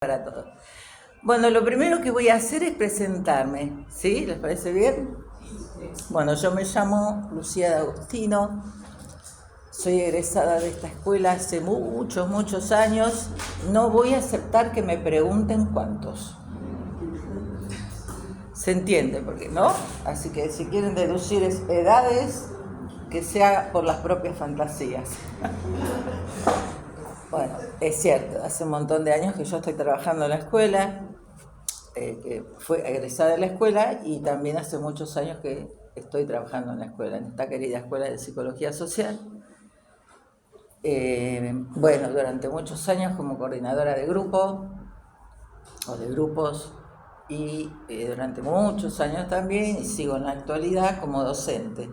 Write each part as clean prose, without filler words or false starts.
Para todos. Bueno, lo primero que voy a hacer es presentarme, ¿sí? ¿Les parece bien? Bueno, yo me llamo Lucía D'Agostino, soy egresada de esta escuela hace muchos años. No voy a aceptar que me pregunten cuántos. ¿Se entiende? Porque no. Así que si quieren deducir edades, que sea por las propias fantasías. Bueno, es cierto, hace un montón de años que yo estoy trabajando en la escuela, que fue egresada de la escuela, y también hace muchos años que estoy trabajando en la escuela, en esta querida escuela de psicología social. Bueno, durante muchos años como coordinadora de grupo o de grupos, y durante muchos años también, y sigo en la actualidad como docente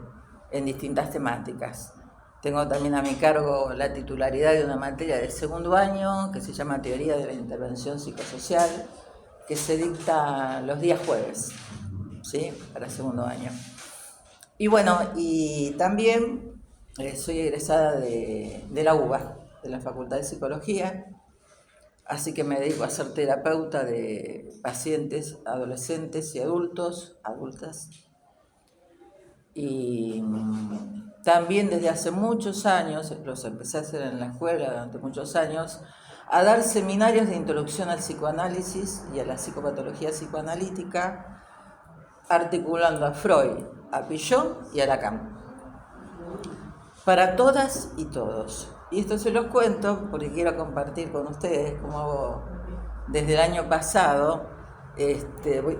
en distintas temáticas. Tengo también a mi cargo la titularidad de una materia del segundo año que se llama Teoría de la Intervención Psicosocial, que se dicta los días jueves, ¿sí? Para segundo año. Y bueno, y también soy egresada de la UBA, de la Facultad de Psicología, así que me dedico a ser terapeuta de pacientes, adolescentes y adultas. Y también desde hace muchos años, los empecé a hacer en la escuela durante muchos años, a dar seminarios de introducción al psicoanálisis y a la psicopatología psicoanalítica, articulando a Freud, a Piaget y a Lacan, para todas y todos. Y esto se los cuento porque quiero compartir con ustedes cómo desde el año pasado,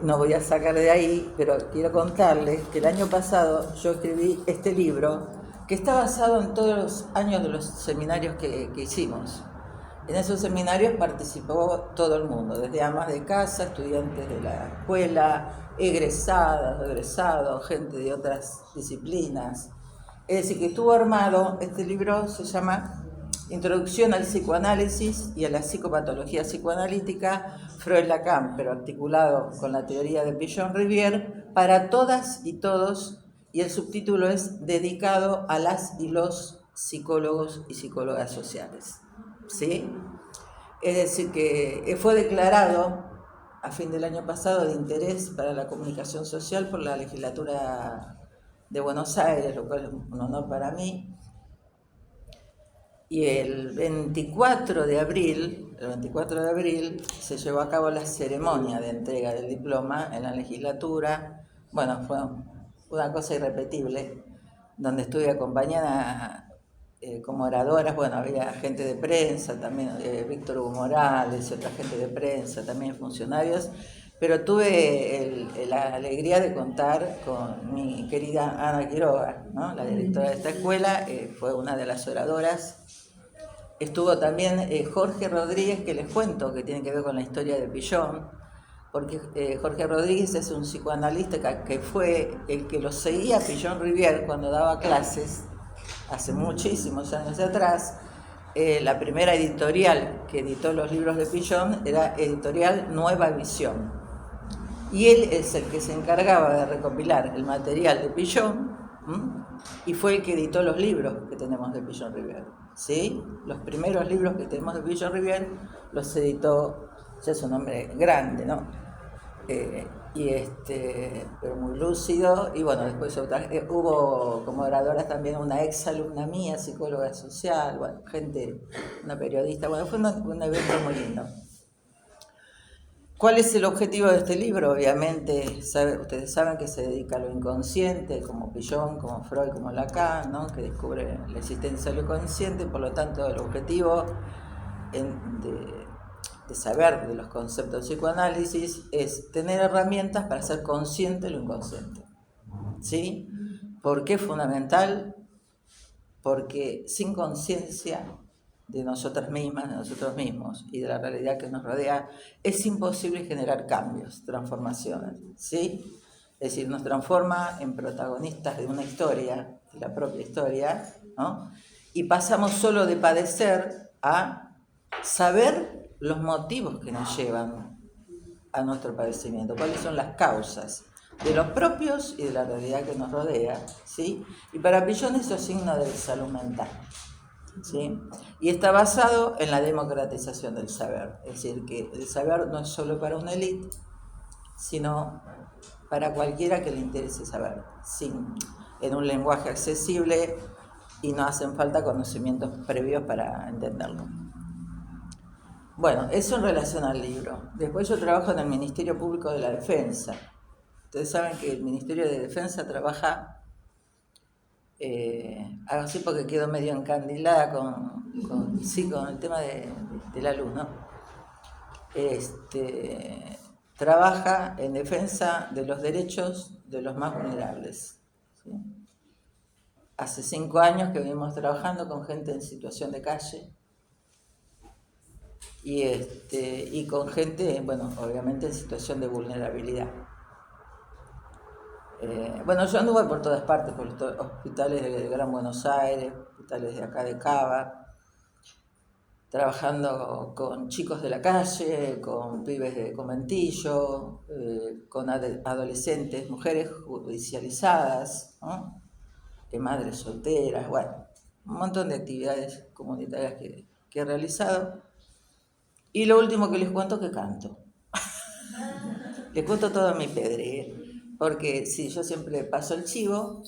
no voy a sacar de ahí, pero quiero contarles que el año pasado yo escribí este libro que está basado en todos los años de los seminarios que hicimos. En esos seminarios participó todo el mundo, desde amas de casa, estudiantes de la escuela, egresados, gente de otras disciplinas. Es decir, que estuvo armado, este libro se llama Introducción al psicoanálisis y a la psicopatología psicoanalítica, Freud-Lacan, pero articulado con la teoría de Piaget-Rivière, para todas y todos, y el subtítulo es dedicado a las y los psicólogos y psicólogas sociales. ¿Sí? Es decir, que fue declarado a fin del año pasado de interés para la comunicación social por la legislatura de Buenos Aires, lo cual es un honor para mí. Y el 24 de abril se llevó a cabo la ceremonia de entrega del diploma en la legislatura. Bueno, fue una cosa irrepetible, donde estuve acompañada como oradoras. Bueno, había gente de prensa también, Víctor Hugo Morales y otra gente de prensa, también funcionarios, pero tuve la alegría de contar con mi querida Ana Quiroga, ¿no? La directora de esta escuela, fue una de las oradoras. Estuvo también Jorge Rodríguez, que les cuento, que tiene que ver con la historia de Piaget, porque Jorge Rodríguez es un psicoanalista que fue el que lo seguía a Piaget-Rivière cuando daba clases, hace muchísimos años atrás. La primera editorial que editó los libros de Piaget era Editorial Nueva Visión. Y él es el que se encargaba de recopilar el material de Piaget, y fue el que editó los libros que tenemos de Piaget-Rivière. ¿Sí? Los primeros libros que tenemos de Piaget-Rivière los editó, ya es un hombre grande, ¿no? Pero muy lúcido. Y bueno, después hubo como oradoras también una ex alumna mía, psicóloga social, bueno, gente, una periodista. Bueno, fue un evento muy lindo. ¿Cuál es el objetivo de este libro? Obviamente, ustedes saben que se dedica a lo inconsciente, como Piaget, como Freud, como Lacan, ¿no? Que descubre la existencia de lo inconsciente. Por lo tanto, el objetivo de saber de los conceptos de psicoanálisis es tener herramientas para ser consciente de lo inconsciente. ¿Sí? ¿Por qué es fundamental? Porque sin conciencia de nosotras mismas, de nosotros mismos y de la realidad que nos rodea, es imposible generar cambios, transformaciones, ¿sí? Es decir, nos transforma en protagonistas de una historia, de la propia historia, ¿no? Y pasamos solo de padecer a saber los motivos que nos llevan a nuestro padecimiento, cuáles son las causas de los propios y de la realidad que nos rodea, ¿sí? Y para Piaget eso es signo de salud mental. ¿sí? Y está basado en la democratización del saber, es decir, que el saber no es solo para una élite, sino para cualquiera que le interese saber, en un lenguaje accesible, y no hacen falta conocimientos previos para entenderlo. Bueno, eso en relación al libro. Después yo trabajo en el Ministerio Público de la Defensa. Ustedes saben que el Ministerio de Defensa trabaja, hago así porque quedo medio encandilada con el tema de la luz, ¿no? Trabaja en defensa de los derechos de los más vulnerables, ¿sí? Hace 5 años que venimos trabajando con gente en situación de calle y con gente, bueno, obviamente en situación de vulnerabilidad. Yo anduve por todas partes, por los hospitales de Gran Buenos Aires, hospitales de acá de Cava, trabajando con chicos de la calle, con pibes de conventillo, con adolescentes, mujeres judicializadas, ¿no? Madres solteras, bueno, un montón de actividades comunitarias que he realizado. Y lo último que les cuento es que canto. Les cuento todo mi pedre, porque sí, yo siempre paso el chivo,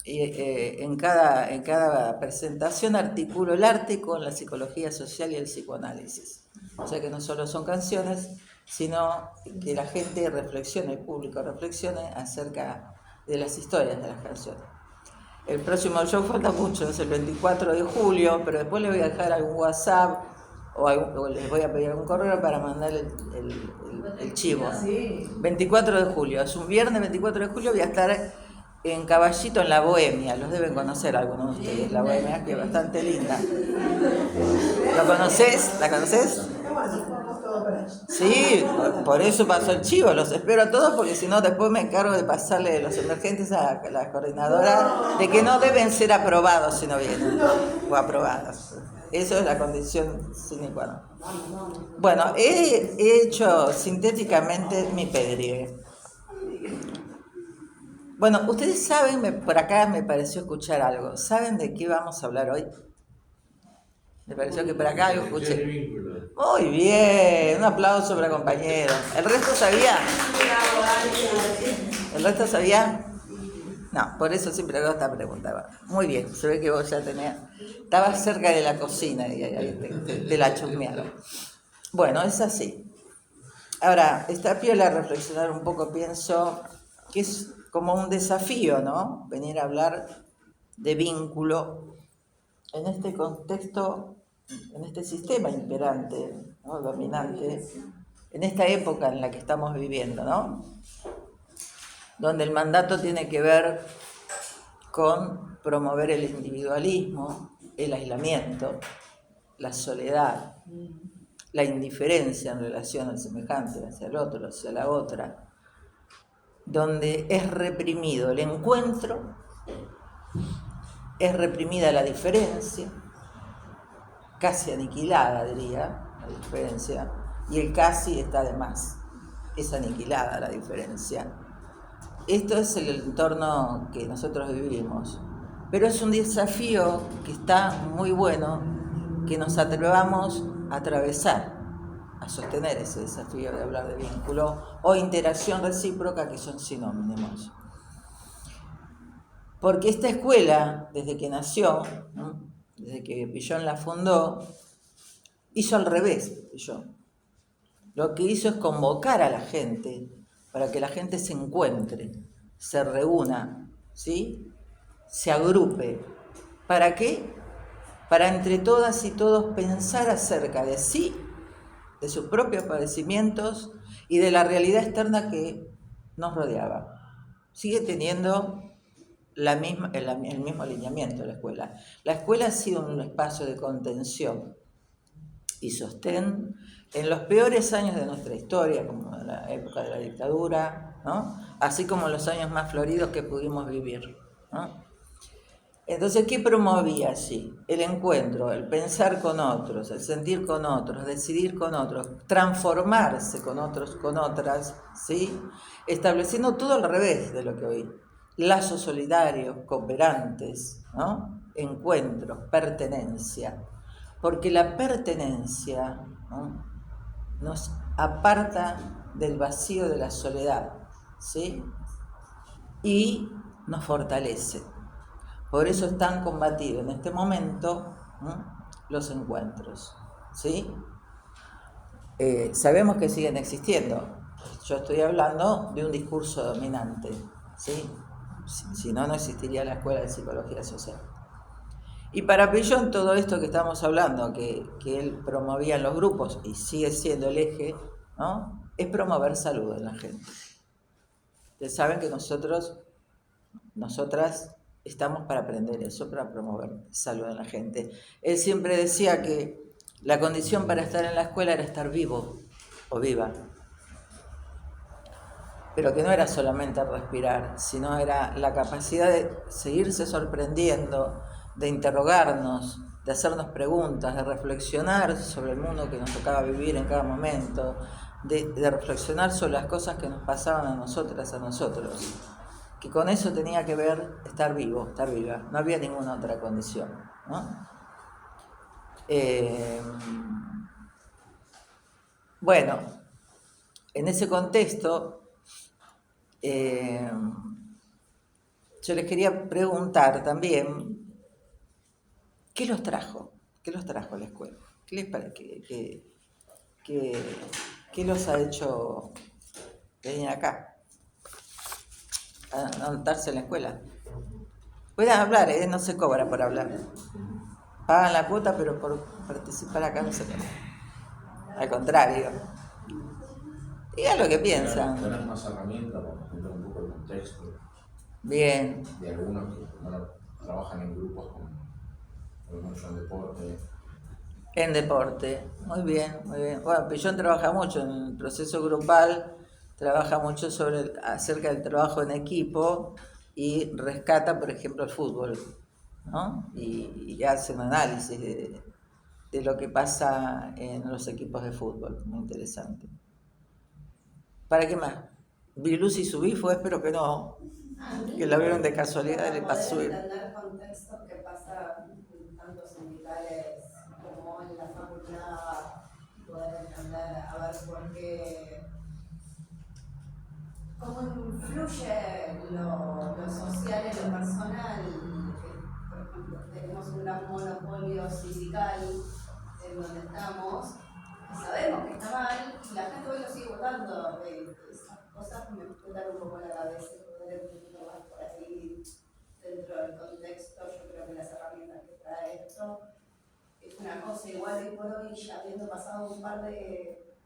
y en cada presentación articulo el arte con la psicología social y el psicoanálisis. O sea que no solo son canciones, sino que la gente reflexione, el público reflexione acerca de las historias de las canciones. El próximo show falta mucho, es el 24 de julio, pero después les voy a dejar algún WhatsApp o les voy a pedir algún correo para mandar el chivo. 24 de julio, es un viernes 24 de julio, voy a estar en Caballito, en la Bohemia. Los deben conocer algunos de ustedes, la Bohemia, que es bastante linda. ¿Lo conoces? ¿La conoces? Sí, por eso pasó el chivo, los espero a todos porque si no después me encargo de pasarle los emergentes a la coordinadora de que no deben ser aprobados si no vienen, o aprobados. Eso es la condición sine qua non. Bueno, he hecho sintéticamente mi pedregue. Bueno, ustedes saben, por acá me pareció escuchar algo, ¿saben de qué vamos a hablar hoy? Me pareció que por acá algo escuché. Muy bien, un aplauso para compañeros. ¿El resto sabía? ¿El resto sabía? No, por eso siempre hago esta pregunta. Muy bien, se ve que vos ya estabas cerca de la cocina y ahí te la chusmearon. Bueno, es así. Ahora, está piola reflexionar un poco, pienso que es como un desafío, ¿no? Venir a hablar de vínculo en este contexto, en este sistema imperante, ¿no? Dominante, en esta época en la que estamos viviendo, ¿no? Donde el mandato tiene que ver con promover el individualismo, el aislamiento, la soledad, la indiferencia en relación al semejante, hacia el otro, hacia la otra, donde es reprimido el encuentro, es reprimida la diferencia, casi aniquilada, diría, la diferencia, y el casi está de más, es aniquilada la diferencia. Esto es el entorno que nosotros vivimos, pero es un desafío que está muy bueno que nos atrevamos a atravesar, a sostener ese desafío de hablar de vínculo o interacción recíproca, que son sinónimos. Porque esta escuela, desde que nació, ¿no? Desde que Pillon la fundó, hizo al revés, Pillon. Lo que hizo es convocar a la gente para que la gente se encuentre, se reúna, ¿sí? Se agrupe. ¿Para qué? Para entre todas y todos pensar acerca de sí, de sus propios padecimientos y de la realidad externa que nos rodeaba. Sigue teniendo el mismo alineamiento de la escuela. La escuela ha sido un espacio de contención y sostén en los peores años de nuestra historia, como en la época de la dictadura, ¿no? Así como en los años más floridos que pudimos vivir, ¿no? Entonces, ¿qué promovía allí? El encuentro, el pensar con otros, el sentir con otros, decidir con otros, transformarse con otros, con otras, ¿sí? Estableciendo todo al revés de lo que hoy. Lazos solidarios, cooperantes, ¿no? encuentros, pertenencia, porque la pertenencia, ¿no?, nos aparta del vacío de la soledad, ¿sí?, y nos fortalece. Por eso es tan combatido en este momento, ¿no?, los encuentros, ¿sí? Sabemos que siguen existiendo. Yo estoy hablando de un discurso dominante, ¿sí? Si no, no existiría la Escuela de Psicología Social. Y para Pillon todo esto que estamos hablando, que él promovía en los grupos, y sigue siendo el eje, ¿no?, es promover salud en la gente. Ustedes saben que nosotras estamos para aprender eso, para promover salud en la gente. Él siempre decía que la condición para estar en la escuela era estar vivo o viva, pero que no era solamente respirar, sino era la capacidad de seguirse sorprendiendo, de interrogarnos, de hacernos preguntas, de reflexionar sobre el mundo que nos tocaba vivir en cada momento, de reflexionar sobre las cosas que nos pasaban a nosotras, a nosotros, que con eso tenía que ver estar vivo, estar viva, no había ninguna otra condición, ¿no? Bueno, en ese contexto, yo les quería preguntar también, ¿qué los trajo? ¿Qué los trajo a la escuela? ¿Qué los ha hecho venir acá? A anotarse en la escuela. Pueden hablar, no se cobra por hablar. Pagan la cuota, pero por participar acá no se cobra. Al contrario. Digan lo que piensan. ¿Tenés más herramientas para entender un poco el contexto? Bien. De algunos que trabajan en grupos con mucho en deporte. En deporte, muy bien, muy bien. Bueno, Pillon trabaja mucho en el proceso grupal, trabaja mucho acerca del trabajo en equipo y rescata, por ejemplo, el fútbol, ¿no? Y hace un análisis de lo que pasa en los equipos de fútbol, muy interesante. ¿Para qué más? Vilus y su bifo, espero que no, que la vieron de casualidad y le pasó. Entender contextos que pasan tanto sindicales como en la facultad, poder entender, a ver por qué, cómo influye lo social en lo personal, que por ejemplo tenemos un gran monopolio sindical en donde estamos, sabemos que está mal y la gente hoy lo sigue votando. Esas cosas me explotan un poco la cabeza, poder entenderlas por ahí dentro del contexto. Yo creo que las herramientas que trae esto es una cosa. Igual hoy por hoy, ya habiendo pasado un par de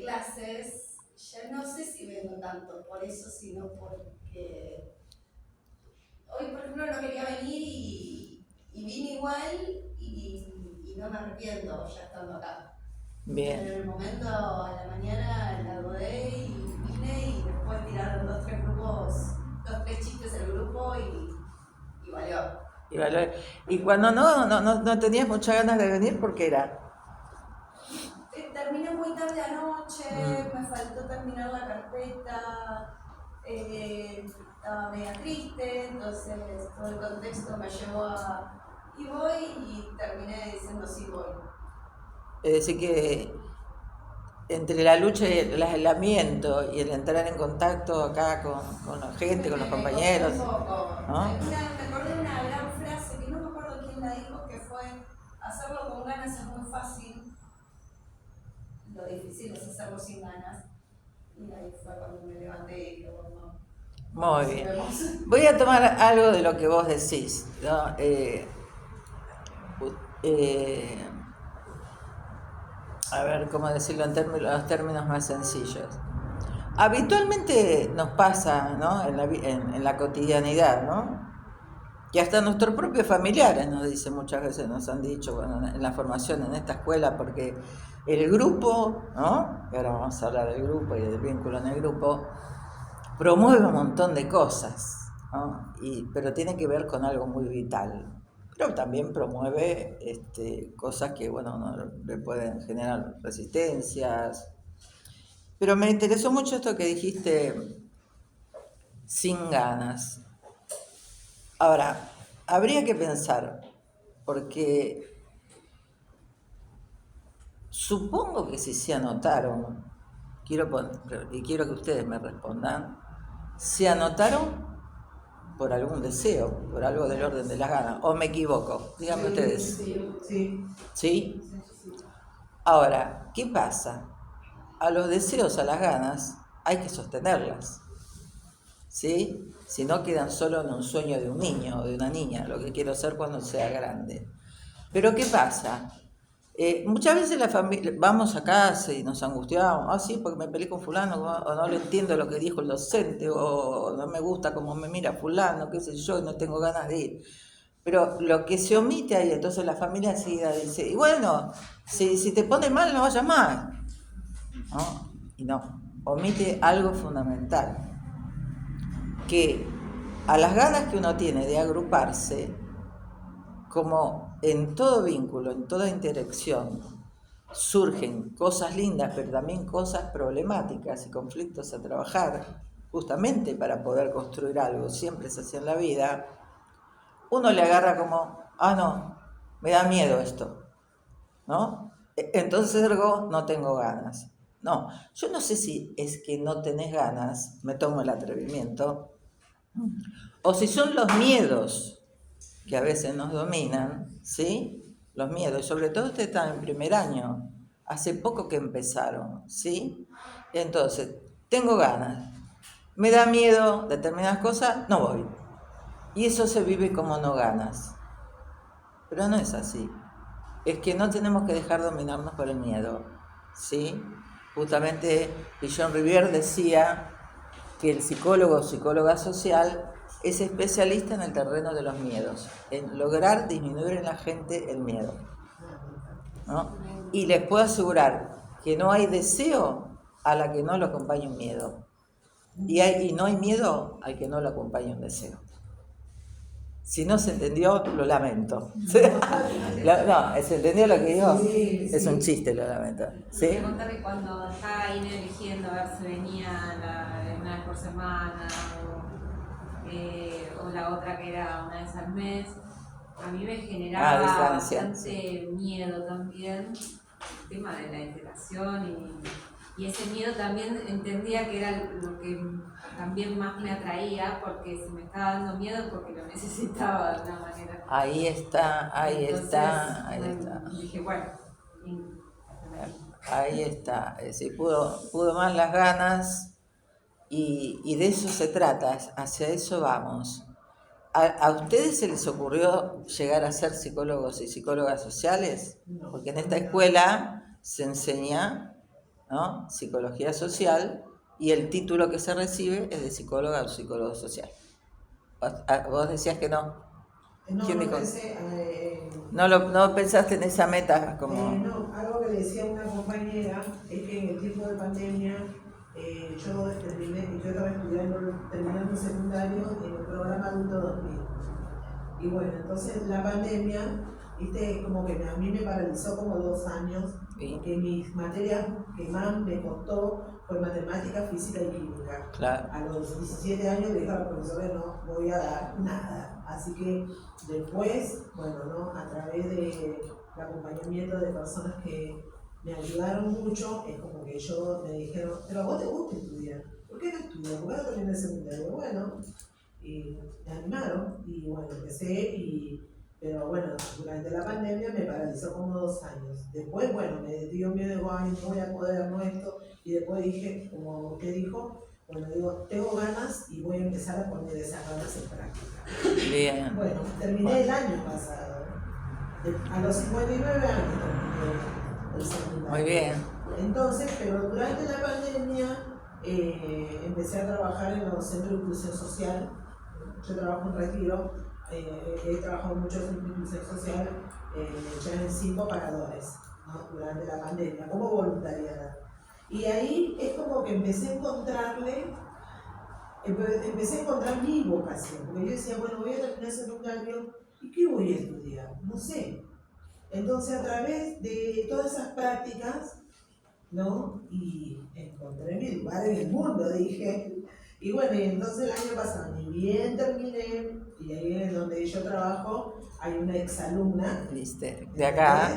clases, ya no sé si vengo tanto por eso, sino porque hoy por ejemplo no quería venir y vine igual y no me arrepiento ya estando acá. Bien. Pero en el momento, a la mañana, la dudé y vine y después tiraron 2-3 chistes en el grupo y valió. Y cuando no tenías muchas ganas de venir, ¿por qué era? Terminé muy tarde anoche, me faltó terminar la carpeta, estaba media triste, entonces todo el contexto me llevó a... Y voy y terminé diciendo sí voy. Es decir que entre la lucha y el aislamiento y el entrar en contacto acá con la gente, con los compañeros, un poco. ¿no? Me acordé de una gran frase que no me acuerdo quién la dijo, que fue: hacerlo con ganas es muy fácil, lo difícil es hacerlo sin ganas. Y ahí fue cuando me levanté y dije, bueno, muy bien. Voy a tomar algo de lo que vos decís, ¿no? A ver, ¿cómo decirlo en los términos más sencillos? Habitualmente nos pasa, ¿no?, en la cotidianidad, ¿no?, que hasta nuestros propios familiares nos dicen, muchas veces nos han dicho, bueno, en la formación en esta escuela, porque el grupo, ¿no?, y ahora vamos a hablar del grupo y del vínculo en el grupo, promueve un montón de cosas, ¿no?, pero tiene que ver con algo muy vital. Pero también promueve cosas que, bueno, no le pueden generar resistencias. Pero me interesó mucho esto que dijiste, sin ganas. Ahora, habría que pensar, porque supongo que si se anotaron, y quiero que ustedes me respondan, ¿se anotaron por algún deseo, por algo del orden de las ganas? ¿O me equivoco? Díganme ustedes. Sí. ¿Sí? Ahora, ¿qué pasa? A los deseos, a las ganas, hay que sostenerlas. ¿Sí? Si no quedan solo en un sueño de un niño o de una niña, lo que quiero ser cuando sea grande. Pero ¿qué pasa? Muchas veces la familia, vamos a casa y nos angustiamos, sí, porque me peleé con fulano, o no le entiendo lo que dijo el docente, o no me gusta cómo me mira fulano, qué sé yo, y no tengo ganas de ir. Pero lo que se omite ahí, entonces la familia enseguida dice, y bueno, si te pone mal, no vayas más. ¿No? Y no, omite algo fundamental, que a las ganas que uno tiene de agruparse, como en todo vínculo, en toda interacción, surgen cosas lindas, pero también cosas problemáticas y conflictos a trabajar, justamente para poder construir algo, siempre es así en la vida, uno le agarra como, no, me da miedo esto, ¿no? Entonces ergo, no tengo ganas. No, yo no sé si es que no tenés ganas, me tomo el atrevimiento, o si son los miedos que a veces nos dominan, ¿sí? Los miedos, y sobre todo usted está en primer año, hace poco que empezaron, ¿sí? Entonces, tengo ganas, me da miedo determinadas cosas, no voy. Y eso se vive como no ganas. Pero no es así. Es que no tenemos que dejar dominarnos por el miedo, ¿sí? Justamente Guillaume Rivière decía que el psicólogo o psicóloga social es especialista en el terreno de los miedos, en lograr disminuir en la gente el miedo, ¿no? Y les puedo asegurar que no hay deseo a la que no lo acompañe un miedo. Y no hay miedo al que no lo acompañe un deseo. Si no se entendió, lo lamento. No, ¿se entendió lo que digo? Sí, es un chiste, lo lamento. ¿Sí? Me contar que cuando estaba ahí eligiendo a ver si venía una vez por semana o la otra que era una vez al mes, a mí me generaba bastante miedo también el tema de la integración y ese miedo también entendía que era lo que también más me atraía, porque si me estaba dando miedo porque lo necesitaba de una manera. Ahí está. Dije, bueno. Ahí está. Es decir, pudo más las ganas y de eso se trata, hacia eso vamos. ¿A ustedes se les ocurrió llegar a ser psicólogos y psicólogas sociales? Porque en esta escuela se enseña, ¿no?, psicología social, y el título que se recibe es de psicóloga o psicólogo social. ¿Vos decías que no? No, ¿Quién no dijo? pensé, No pensaste en esa meta como... no, algo que le decía una compañera es que en el tiempo de pandemia yo estaba terminando secundario en el programa Adulto 2000. Y bueno, entonces la pandemia, viste, como que a mí me paralizó como 2 años, porque mis materias que más me costó fue matemática, física y química. Claro. A los 17 años le dije a la profesora, no voy a dar nada. Así que después, bueno, ¿no?, a través del acompañamiento de personas que me ayudaron mucho, es como que me dijeron, pero a vos te gusta estudiar, ¿por qué no estudias? ¿Por qué no terminas el secundario? Bueno, y me animaron y bueno, pero bueno, durante la pandemia me paralizó como 2 años. Después, bueno, me dio miedo, no voy a poder, no esto, y después dije, como usted dijo, bueno, digo, tengo ganas y voy a empezar a poner esas ganas en práctica. Bien. Bueno, terminé el año pasado, a los 59 años terminé el secundario. Muy bien. Entonces, pero durante la pandemia empecé a trabajar en los centros de inclusión social. Yo trabajo en Retiro, he trabajado mucho en inclusión social ya en 5 paradores, ¿no?, durante la pandemia, como voluntariada. Y ahí es como que empecé a encontrar mi vocación, porque yo decía, bueno, voy a terminar secundario, ¿y qué voy a estudiar? No sé. Entonces, a través de todas esas prácticas, ¿no?, y encontré mi lugar en el mundo, dije. Y bueno, y entonces el año pasado, ni bien terminé Y ahí es donde yo trabajo, hay una exalumna. ¿Viste? De acá,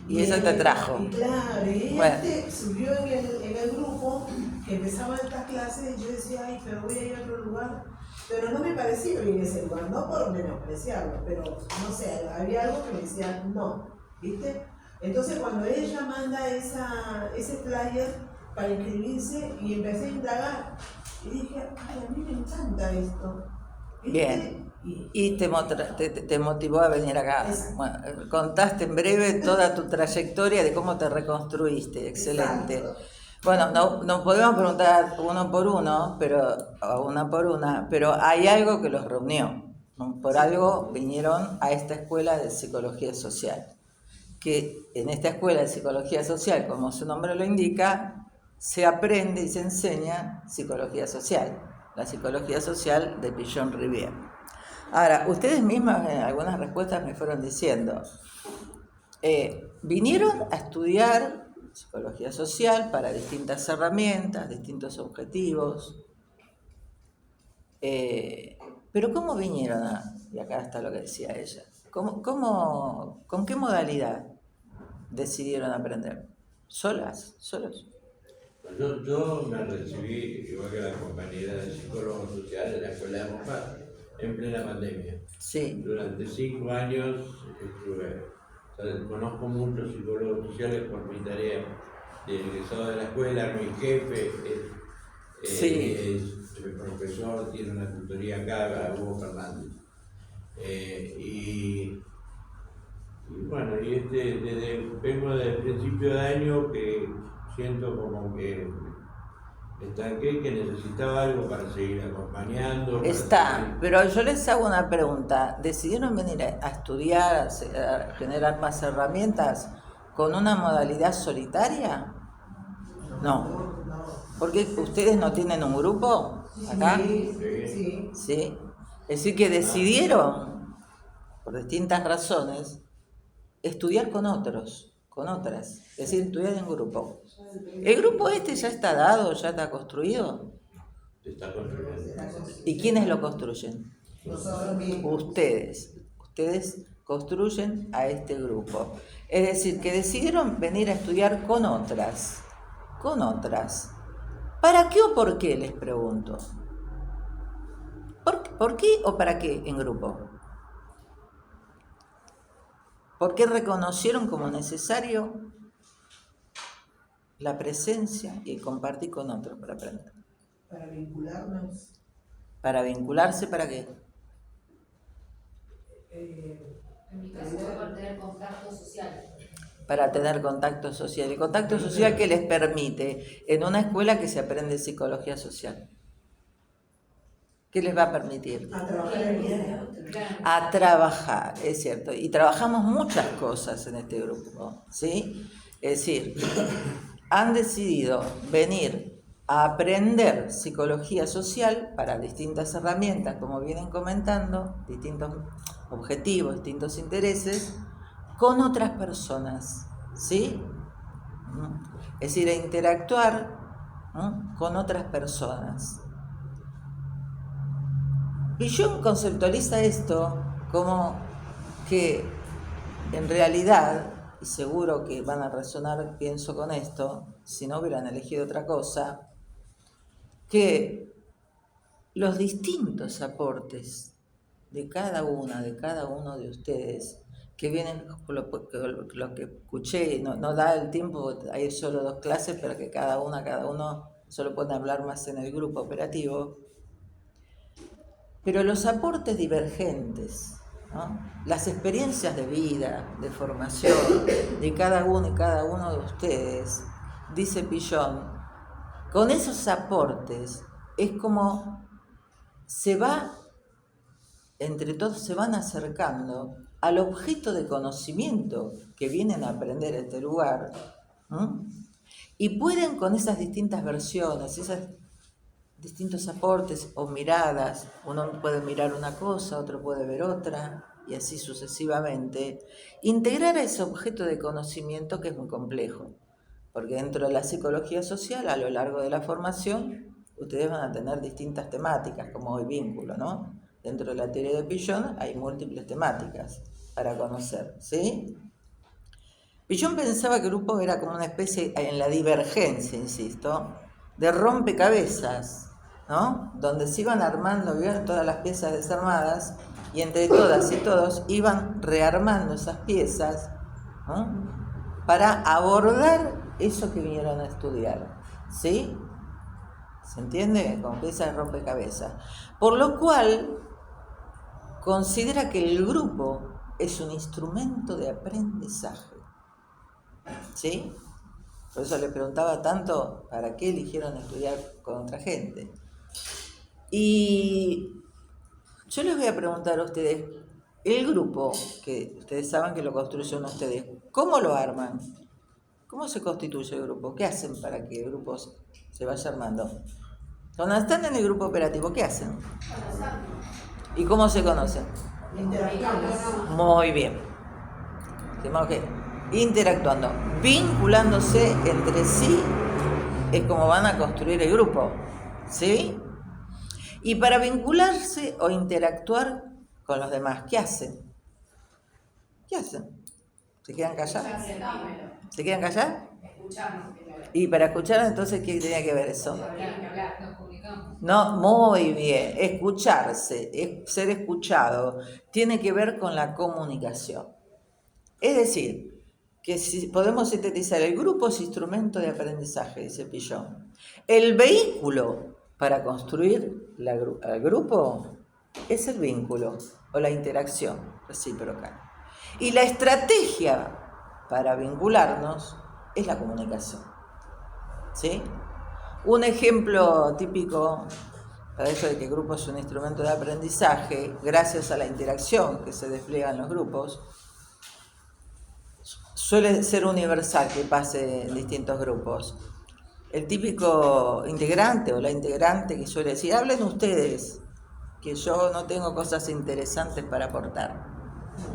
y eso te trajo. Y claro, y bueno. subió en el grupo que empezaban estas clases y yo decía, ay, pero voy a ir a otro lugar. Pero no me parecía bien ese lugar, no por menospreciarlo, pero no sé, había algo que me decía, no, ¿viste? Entonces cuando ella manda ese flyer para inscribirse y empecé a indagar, y dije, ay, a mí me encanta esto. ¿Viste? Bien. Y te motivó a venir acá. Bueno, contaste en breve toda tu trayectoria de cómo te reconstruiste. Excelente. Exacto. Bueno, no podemos preguntar uno por uno, o una por una, pero hay algo que los reunió. Por algo vinieron a esta escuela de psicología social. Que en esta escuela de psicología social, como su nombre lo indica, se aprende y se enseña psicología social. La psicología social de Pichon-Rivière. Ahora, ustedes mismas en algunas respuestas me fueron diciendo, vinieron a estudiar psicología social para distintas herramientas, distintos objetivos, pero ¿cómo vinieron y acá está lo que decía ella, con qué modalidad decidieron aprender? ¿Solos? Yo me recibí, igual que la compañera de psicólogos sociales de la Escuela de Monfort, en plena pandemia. Sí. Durante 5 años estuve, conozco muchos psicólogos sociales por mi tarea de egresado de la escuela. Mi jefe es profesor, tiene una tutoría acá, Hugo Fernández. Y bueno, vengo desde el principio de año que siento como que estanqué, que necesitaba algo para seguir acompañando. Pero yo les hago una pregunta. ¿Decidieron venir a estudiar, a generar más herramientas con una modalidad solitaria? No. ¿Porque ustedes no tienen un grupo acá? Sí. Es decir, que decidieron, por distintas razones, estudiar con otros, con otras. Es decir, estudiar en grupo. ¿El grupo ya está dado, ya está construido? Está construido. ¿Y quiénes lo construyen? Nosotros mismos. Ustedes construyen a este grupo. Es decir, que decidieron venir a estudiar con otras. ¿Para qué o por qué, les pregunto? ¿Por qué o para qué en grupo? ¿Por qué reconocieron como necesario la presencia y compartir con otros para aprender? Para vincularnos. ¿Para vincularse para qué? En mi caso fue para tener contacto social. Para tener contacto social. ¿Y contacto social qué les permite en una escuela que se aprende psicología social? ¿Qué les va a permitir? A trabajar en diario. A trabajar, es cierto. Y trabajamos muchas cosas en este grupo, ¿sí? Es decir, han decidido venir a aprender psicología social para distintas herramientas, como vienen comentando, distintos objetivos, distintos intereses, con otras personas, ¿sí? Es decir, a interactuar, ¿no?, con otras personas. Pichon conceptualiza esto como que en realidad, y seguro que van a resonar, pienso, con esto, si no hubieran elegido otra cosa, que los distintos aportes de cada uno de ustedes, que vienen, lo que escuché, no da el tiempo, hay solo 2 clases, pero que cada uno solo puede hablar más en el grupo operativo, pero los aportes divergentes, ¿no?, las experiencias de vida, de formación de cada uno y cada uno de ustedes, dice Pichon, con esos aportes es como entre todos se van acercando al objeto de conocimiento que vienen a aprender en este lugar, ¿no?, y pueden con esas distintas versiones, esos distintos aportes o miradas, uno puede mirar una cosa, otro puede ver otra, y así sucesivamente, integrar a ese objeto de conocimiento que es muy complejo, porque dentro de la psicología social, a lo largo de la formación, ustedes van a tener distintas temáticas, como el vínculo, ¿no? dentro de la teoría de Pillon hay múltiples temáticas para conocer, ¿sí? Pillon pensaba que el grupo era como una especie, en la divergencia, insisto, de rompecabezas, ¿no? Donde se iban armando, ¿vieron? Todas las piezas desarmadas, y entre todas y todos iban rearmando esas piezas, ¿no? Para abordar eso que vinieron a estudiar, ¿sí? ¿Se entiende? Como piezas de rompecabezas. Por lo cual, considera que el grupo es un instrumento de aprendizaje, ¿sí? Por eso le preguntaba tanto para qué eligieron estudiar con otra gente. Y yo les voy a preguntar a ustedes, el grupo, que ustedes saben que lo construyen ustedes, ¿cómo lo arman? ¿Cómo se constituye el grupo? ¿Qué hacen para que el grupo se vaya armando? Cuando están en el grupo operativo, ¿qué hacen? ¿Y cómo se conocen? Interactuamos. Muy bien. Tenemos que interactuando, vinculándose entre sí, es como van a construir el grupo, ¿sí? Y para vincularse o interactuar con los demás, ¿qué hacen? ¿Qué hacen? ¿Se quedan callados? ¿Se quedan callados? Escucharnos primero. Y para escuchar, entonces, ¿qué tenía que ver eso? Hablar, nos comunicamos. No, muy bien. Escucharse, ser escuchado, tiene que ver con la comunicación. Es decir, que si podemos sintetizar, el grupo es instrumento de aprendizaje, dice Pillon. El vehículo para construir el grupo es el vínculo o la interacción recíproca. Y la estrategia para vincularnos es la comunicación, ¿sí? Un ejemplo típico para eso de que el grupo es un instrumento de aprendizaje, gracias a la interacción que se despliega en los grupos, suele ser universal que pase en distintos grupos. El típico integrante o la integrante que suele decir, hablen ustedes, que yo no tengo cosas interesantes para aportar.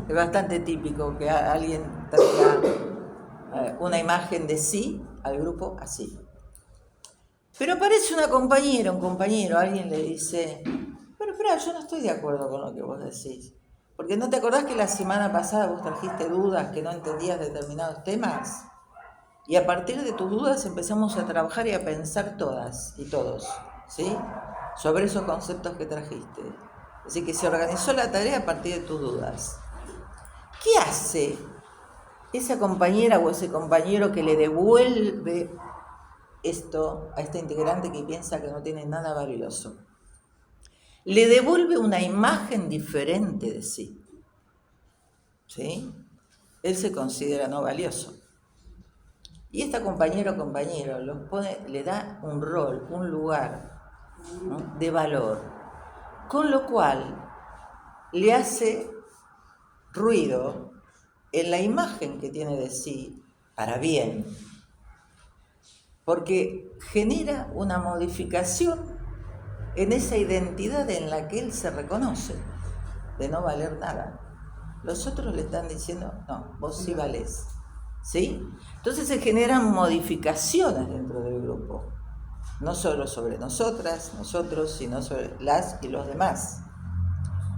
Es bastante típico que alguien traiga una imagen de sí al grupo así. Pero aparece una compañera, un compañero, alguien le dice, pero espera, yo no estoy de acuerdo con lo que vos decís. Porque ¿no te acordás que la semana pasada vos trajiste dudas, que no entendías determinados temas? Y a partir de tus dudas empezamos a trabajar y a pensar todas y todos, ¿sí? Sobre esos conceptos que trajiste. Así que se organizó la tarea a partir de tus dudas. ¿Qué hace esa compañera o ese compañero que le devuelve esto a este integrante que piensa que no tiene nada valioso? Le devuelve una imagen diferente de sí, ¿sí? Él se considera no valioso. Y esta compañero o compañero le da un rol, un lugar, ¿no?, de valor, con lo cual le hace ruido en la imagen que tiene de sí para bien, porque genera una modificación en esa identidad en la que él se reconoce, de no valer nada. Los otros le están diciendo, no, vos sí valés, ¿sí? Entonces se generan modificaciones dentro del grupo, no solo sobre nosotras, nosotros, sino sobre las y los demás.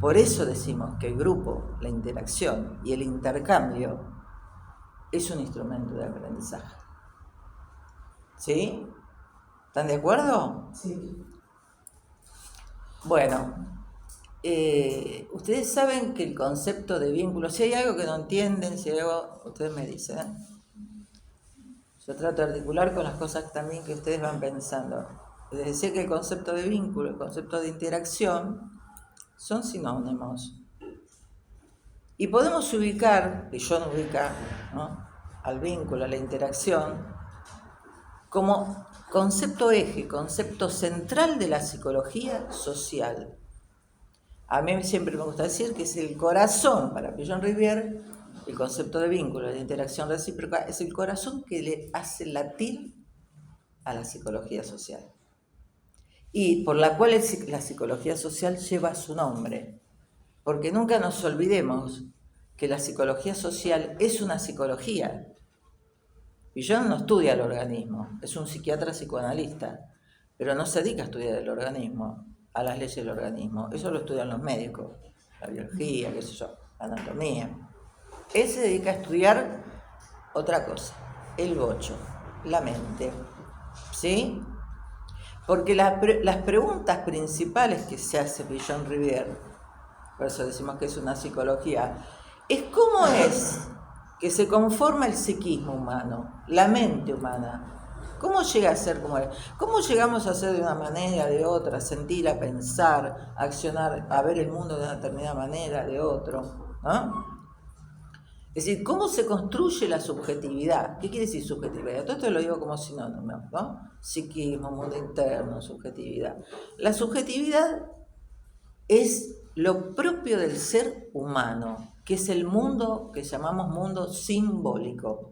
Por eso decimos que el grupo, la interacción y el intercambio es un instrumento de aprendizaje. ¿Sí? ¿Están de acuerdo? Sí. Bueno, ustedes saben que el concepto de vínculo, si hay algo que no entienden, si hay algo, ustedes me dicen, ¿eh? Yo trato de articular con las cosas también que ustedes van pensando. Les decía que el concepto de vínculo, el concepto de interacción, son sinónimos. Y podemos ubicar, Pillon ubica, ¿no?, al vínculo, a la interacción, como concepto eje, concepto central de la psicología social. A mí siempre me gusta decir que es el corazón, para Pillon Rivière, el concepto de vínculo, de interacción recíproca, es el corazón que le hace latir a la psicología social. Y por la cual la psicología social lleva su nombre. Porque nunca nos olvidemos que la psicología social es una psicología. Pillon no estudia el organismo, es un psiquiatra psicoanalista, pero no se dedica a estudiar el organismo, a las leyes del organismo. Eso lo estudian los médicos, la biología, qué sé yo, la anatomía. Él se dedica a estudiar otra cosa, el bocho, la mente, ¿sí? Porque las preguntas principales que se hace Pichon Rivière, por eso decimos que es una psicología, es cómo es que se conforma el psiquismo humano, la mente humana. ¿Cómo llega a ser como es? ¿Cómo llegamos a ser de una manera, de otra, a sentir, a pensar, a accionar, a ver el mundo de una determinada manera, de otro? ¿No? Es decir, ¿cómo se construye la subjetividad? ¿Qué quiere decir subjetividad? Todo esto lo digo como sinónimo, ¿no? Psiquismo, mundo interno, subjetividad. La subjetividad es lo propio del ser humano, que es el mundo que llamamos mundo simbólico.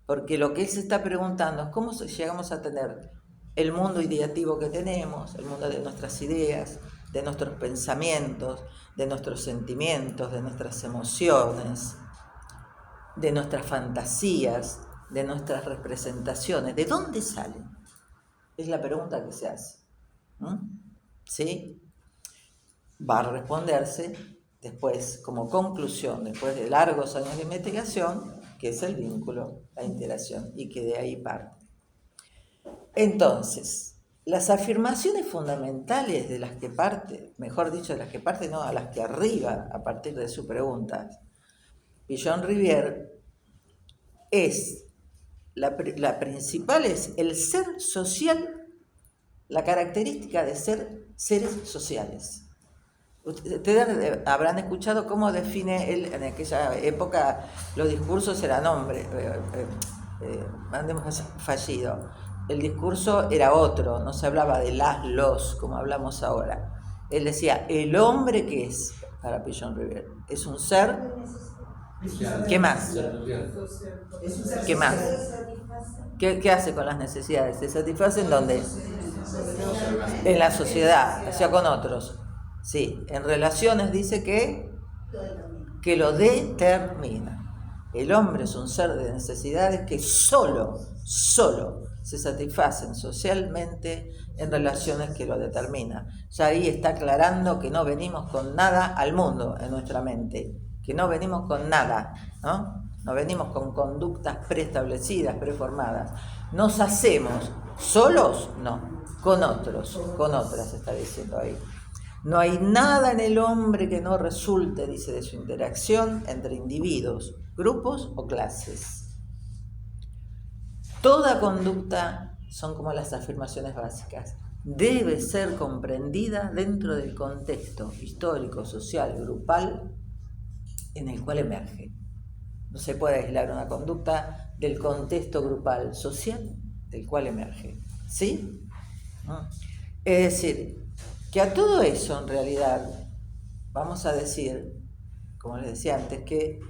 Porque lo que él se está preguntando es cómo llegamos a tener el mundo ideativo que tenemos, el mundo de nuestras ideas, de nuestros pensamientos, de nuestros sentimientos, de nuestras emociones, de nuestras fantasías, de nuestras representaciones. ¿De dónde salen? Es la pregunta que se hace. ¿Sí? Va a responderse después, como conclusión, después de largos años de investigación, que es el vínculo, la interacción, y que de ahí parte. Entonces, las afirmaciones fundamentales de las que parte, mejor dicho, de las que parte, no, a las que arriba a partir de su pregunta, Pichon Rivière, es la principal es el ser social, la característica de ser seres sociales. Ustedes habrán escuchado cómo define él, en aquella época los discursos eran hombres, mandemos fallido. El discurso era otro, no se hablaba de los, como hablamos ahora. Él decía, el hombre que es, para Pichon Rivière, es un ser. ¿Qué más? ¿Qué más? ¿Qué hace con las necesidades? ¿Se satisface en dónde? En la sociedad, o sea, con otros. Sí, en relaciones dice que lo determina. El hombre es un ser de necesidades que solo se satisfacen socialmente en relaciones que lo determinan. Ya ahí está aclarando que no venimos con nada al mundo en nuestra mente, que no venimos con nada, ¿no? No venimos con conductas preestablecidas, preformadas. Nos hacemos solos, no, con otros, con otras, está diciendo ahí. No hay nada en el hombre que no resulte, dice, de su interacción entre individuos, grupos o clases. Toda conducta, son como las afirmaciones básicas, debe ser comprendida dentro del contexto histórico, social, grupal en el cual emerge. No se puede aislar una conducta del contexto grupal social del cual emerge. ¿Sí? Es decir, que a todo eso, en realidad, vamos a decir, como les decía antes, que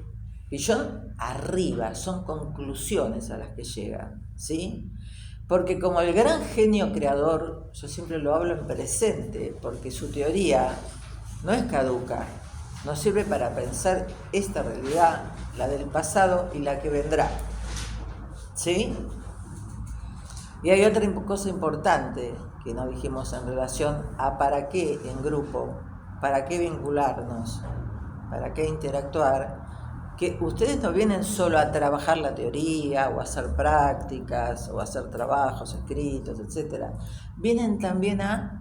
Pichon arriba, son conclusiones a las que llega, ¿sí? Porque como el gran genio creador, yo siempre lo hablo en presente, porque su teoría no es caduca, nos sirve para pensar esta realidad, la del pasado y la que vendrá, ¿sí? Y hay otra cosa importante que no dijimos en relación a para qué en grupo, para qué vincularnos, para qué interactuar, que ustedes no vienen solo a trabajar la teoría o a hacer prácticas o a hacer trabajos escritos, etc. Vienen también a,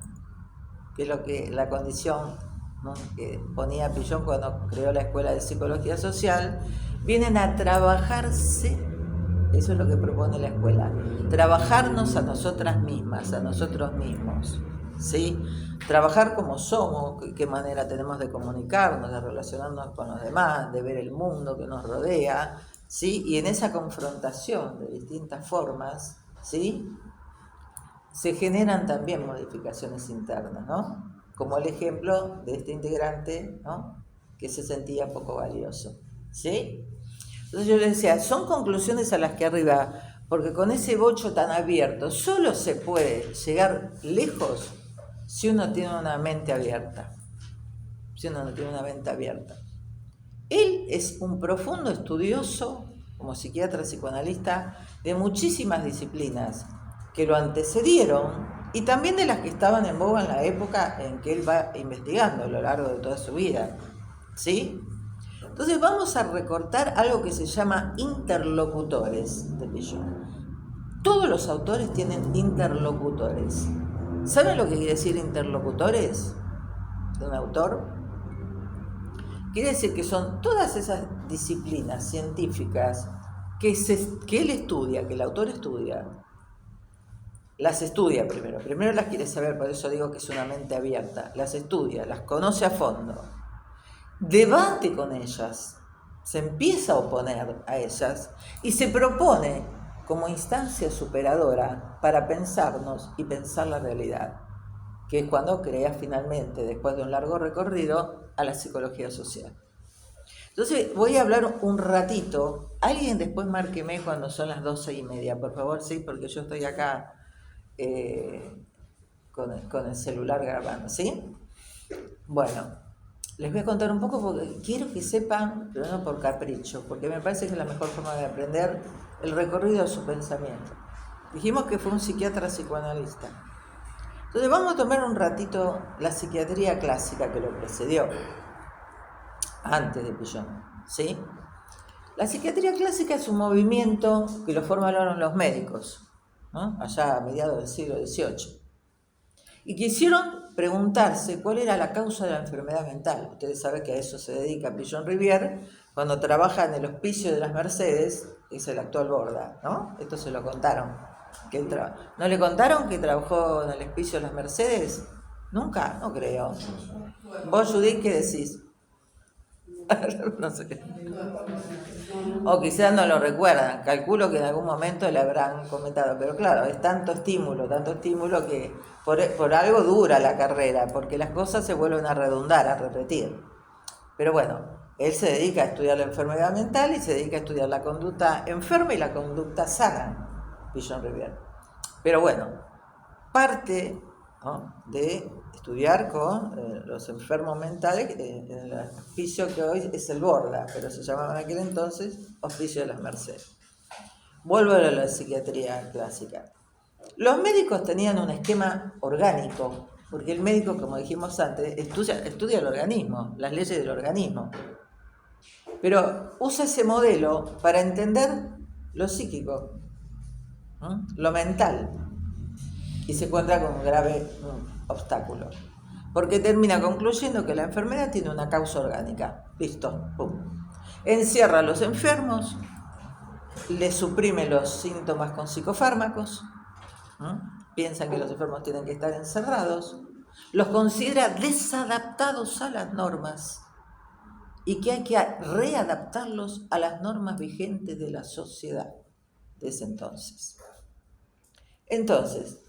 que es lo que la condición, ¿no?, que ponía Pichon cuando creó la Escuela de Psicología Social, vienen a trabajarse. Eso es lo que propone la escuela, trabajarnos a nosotras mismas, a nosotros mismos, ¿sí? Trabajar como somos, qué manera tenemos de comunicarnos, de relacionarnos con los demás, de ver el mundo que nos rodea, ¿sí? Y en esa confrontación de distintas formas, ¿sí?, se generan también modificaciones internas, ¿no? Como el ejemplo de este integrante, ¿no?, que se sentía poco valioso, ¿sí? Entonces yo les decía, son conclusiones a las que arriba, porque con ese bocho tan abierto, solo se puede llegar lejos si uno tiene una mente abierta. Si uno no tiene una mente abierta. Él es un profundo estudioso, como psiquiatra psicoanalista, de muchísimas disciplinas que lo antecedieron y también de las que estaban en boga en la época en que él va investigando a lo largo de toda su vida, ¿sí? Entonces vamos a recortar algo que se llama interlocutores de Pillon. Todos los autores tienen interlocutores. ¿Saben lo que quiere decir interlocutores de un autor? Quiere decir que son todas esas disciplinas científicas que él estudia, que el autor estudia, las estudia primero las quiere saber, por eso digo que es una mente abierta, las estudia, las conoce a fondo, debate con ellas, se empieza a oponer a ellas y se propone como instancia superadora para pensarnos y pensar la realidad, que es cuando crea finalmente, después de un largo recorrido, a la psicología social. Entonces voy a hablar un ratito, alguien después márqueme cuando son las 12:30, por favor, sí, porque yo estoy acá con el celular grabando, ¿sí? Bueno, les voy a contar un poco porque quiero que sepan, pero no por capricho, porque me parece que es la mejor forma de aprender el recorrido de su pensamiento. Dijimos que fue un psiquiatra psicoanalista. Entonces vamos a tomar un ratito la psiquiatría clásica que lo precedió, antes de Pillon, ¿sí? La psiquiatría clásica es un movimiento que lo formaron los médicos, ¿no? Allá a mediados del siglo XVIII. Y quisieron preguntarse cuál era la causa de la enfermedad mental. Ustedes saben que a eso se dedica Pillon Rivière cuando trabaja en el Hospicio de las Mercedes, que es el actual Borda, ¿no? Esto se lo contaron. ¿No le contaron que trabajó en el Hospicio de las Mercedes? ¿Nunca? No creo. ¿Vos, Judith, qué decís? No sé. O quizás no lo recuerdan, calculo que en algún momento le habrán comentado, pero claro, es tanto estímulo que por algo dura la carrera, porque las cosas se vuelven a redundar, a repetir. Pero bueno, él se dedica a estudiar la enfermedad mental y se dedica a estudiar la conducta enferma y la conducta sana, Pillon Rivière. Pero bueno, parte, ¿no?, de estudiar con los enfermos mentales en el hospicio que hoy es el Borda, pero se llamaba en aquel entonces Hospicio de las Mercedes. Vuelvo a la psiquiatría clásica. Los médicos tenían un esquema orgánico, porque el médico, como dijimos antes, estudia el organismo, las leyes del organismo, pero usa ese modelo para entender lo psíquico, ¿no?, lo mental, y se encuentra con un grave obstáculo, porque termina concluyendo que la enfermedad tiene una causa orgánica. Listo, pum. Encierra a los enfermos, les suprime los síntomas con psicofármacos, piensan que los enfermos tienen que estar encerrados, los considera desadaptados a las normas y que hay que readaptarlos a las normas vigentes de la sociedad de ese entonces. Entonces,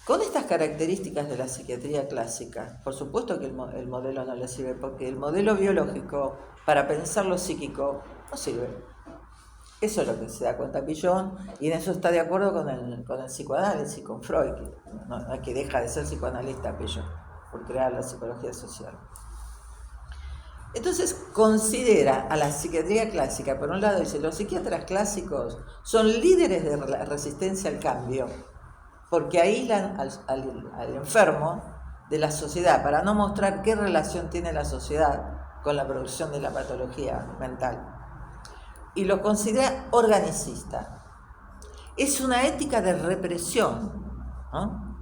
con estas características de la psiquiatría clásica, por supuesto que el modelo no le sirve, porque el modelo biológico para pensar lo psíquico no sirve. Eso es lo que se da cuenta Pillon, y en eso está de acuerdo con el psicoanálisis, con Freud, que deja de ser psicoanalista Pillon por crear la psicología social. Entonces considera a la psiquiatría clásica, por un lado dice, los psiquiatras clásicos son líderes de la resistencia al cambio, porque aíslan al enfermo de la sociedad para no mostrar qué relación tiene la sociedad con la producción de la patología mental. Y lo considera organicista. Es una ética de represión, ¿no?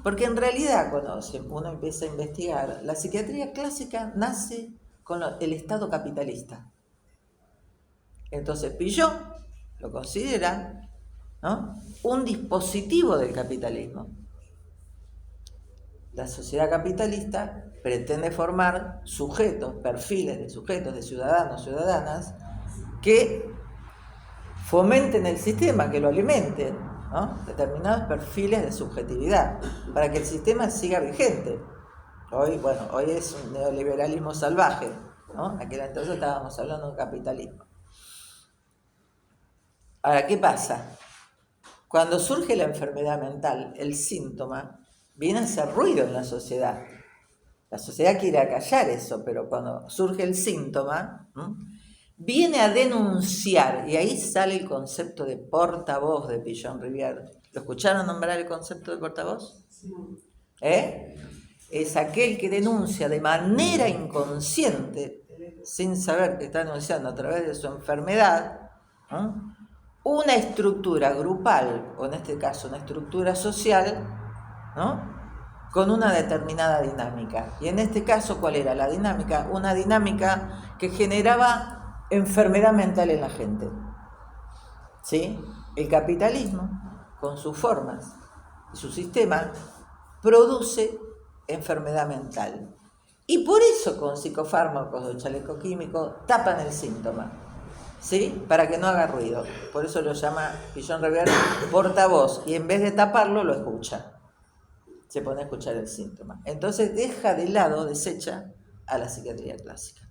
Porque en realidad, cuando uno empieza a investigar, la psiquiatría clásica nace con el Estado capitalista. Entonces Pillon lo considera, ¿no?, un dispositivo del capitalismo. La sociedad capitalista pretende formar sujetos, perfiles de sujetos, de ciudadanos, ciudadanas, que fomenten el sistema, que lo alimenten, ¿no?, determinados perfiles de subjetividad, para que el sistema siga vigente. Hoy es un neoliberalismo salvaje, ¿no? Aquel entonces estábamos hablando de un capitalismo. Ahora, ¿qué pasa? Cuando surge la enfermedad mental, el síntoma viene a hacer ruido en la sociedad. La sociedad quiere acallar eso, pero cuando surge el síntoma, viene a denunciar, y ahí sale el concepto de portavoz de Pillon Rivière, ¿Lo escucharon nombrar el concepto de portavoz? Sí. Es aquel que denuncia de manera inconsciente, sin saber que está denunciando a través de su enfermedad, ¿no?, una estructura grupal, o en este caso una estructura social, ¿no?, con una determinada dinámica. Y en este caso, ¿cuál era la dinámica? Una dinámica que generaba enfermedad mental en la gente. ¿Sí? El capitalismo, con sus formas y su sistema, produce enfermedad mental. Y por eso con psicofármacos o chaleco químico tapan el síntoma, ¿sí?, para que no haga ruido. Por eso lo llama Pillon Rivière portavoz, y en vez de taparlo lo escucha. Se pone a escuchar el síntoma. Entonces deja de lado, desecha a la psiquiatría clásica.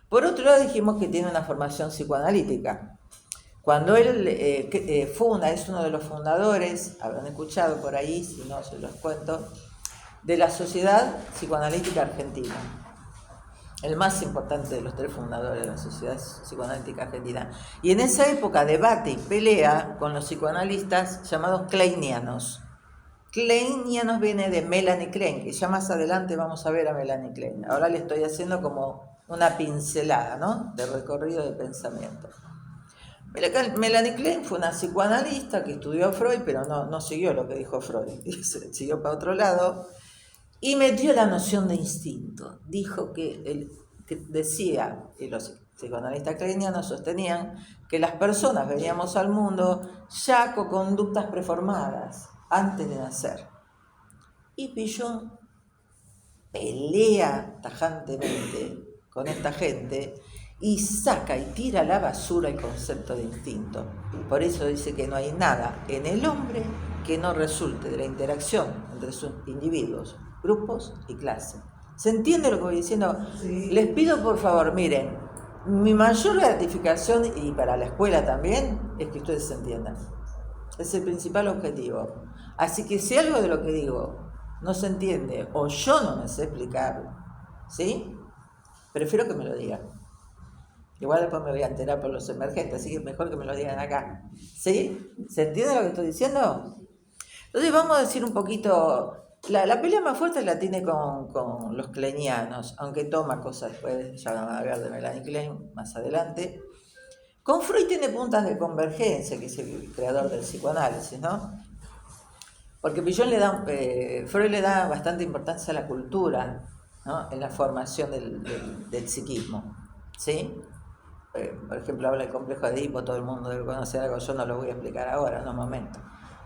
Por otro lado, dijimos que tiene una formación psicoanalítica. Cuando él es uno de los fundadores, habrán escuchado por ahí, si no se los cuento, de la Sociedad Psicoanalítica Argentina. El más importante de los 3 fundadores de la Sociedad Psicoanalítica Argentina. Y en esa época debate y pelea con los psicoanalistas llamados kleinianos. Kleinianos viene de Melanie Klein, que ya más adelante vamos a ver a Melanie Klein. Ahora le estoy haciendo como una pincelada, ¿no?, de recorrido de pensamiento. Melanie Klein fue una psicoanalista que estudió a Freud, pero no siguió lo que dijo Freud, siguió para otro lado, y metió la noción de instinto. Dijo que decía, y los psicoanalistas kleinianos sostenían, que las personas veníamos al mundo ya con conductas preformadas, antes de nacer. Y Pillon pelea tajantemente con esta gente y saca y tira a la basura el concepto de instinto. Por eso dice que no hay nada en el hombre que no resulte de la interacción entre sus individuos, grupos y clases. ¿Se entiende lo que voy diciendo? Sí. Les pido por favor, miren, mi mayor gratificación, y para la escuela también, es que ustedes se entiendan. Es el principal objetivo. Así que si algo de lo que digo no se entiende o yo no me sé explicar, ¿sí?, prefiero que me lo digan. Igual después me voy a enterar por los emergentes, así que es mejor que me lo digan acá. ¿Sí? ¿Se entiende lo que estoy diciendo? Entonces vamos a decir un poquito. La pelea más fuerte la tiene con los kleinianos, aunque toma cosas después, ya van a hablar de Melanie Klein más adelante. Con Freud tiene puntas de convergencia, que es el creador del psicoanálisis, ¿no? Porque Freud le da bastante importancia a la cultura, ¿no?, en la formación del psiquismo, ¿sí? Por ejemplo, habla del complejo de Edipo, todo el mundo debe conocer algo, yo no lo voy a explicar ahora, en un momento.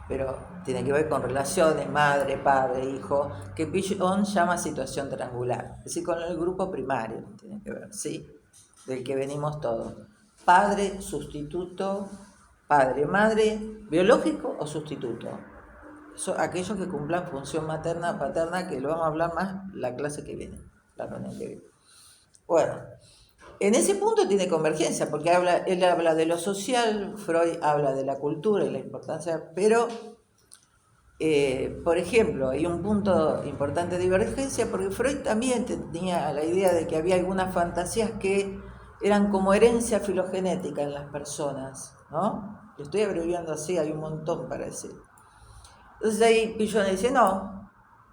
Pero tiene que ver con relaciones, madre, padre, hijo, que Pillon llama situación triangular, es decir, con el grupo primario, tiene que ver, ¿sí?, del que venimos todos. Padre, sustituto, padre, madre, biológico o sustituto. Aquellos que cumplan función materna, paterna, que lo vamos a hablar más la clase que viene, la reunión que viene. Bueno, en ese punto tiene convergencia, porque él habla de lo social, Freud habla de la cultura y la importancia, pero, por ejemplo, hay un punto importante de divergencia, porque Freud también tenía la idea de que había algunas fantasías que eran como herencia filogenética en las personas, ¿no? Lo estoy abreviando así, hay un montón para decir. Entonces ahí Pillon dice, no,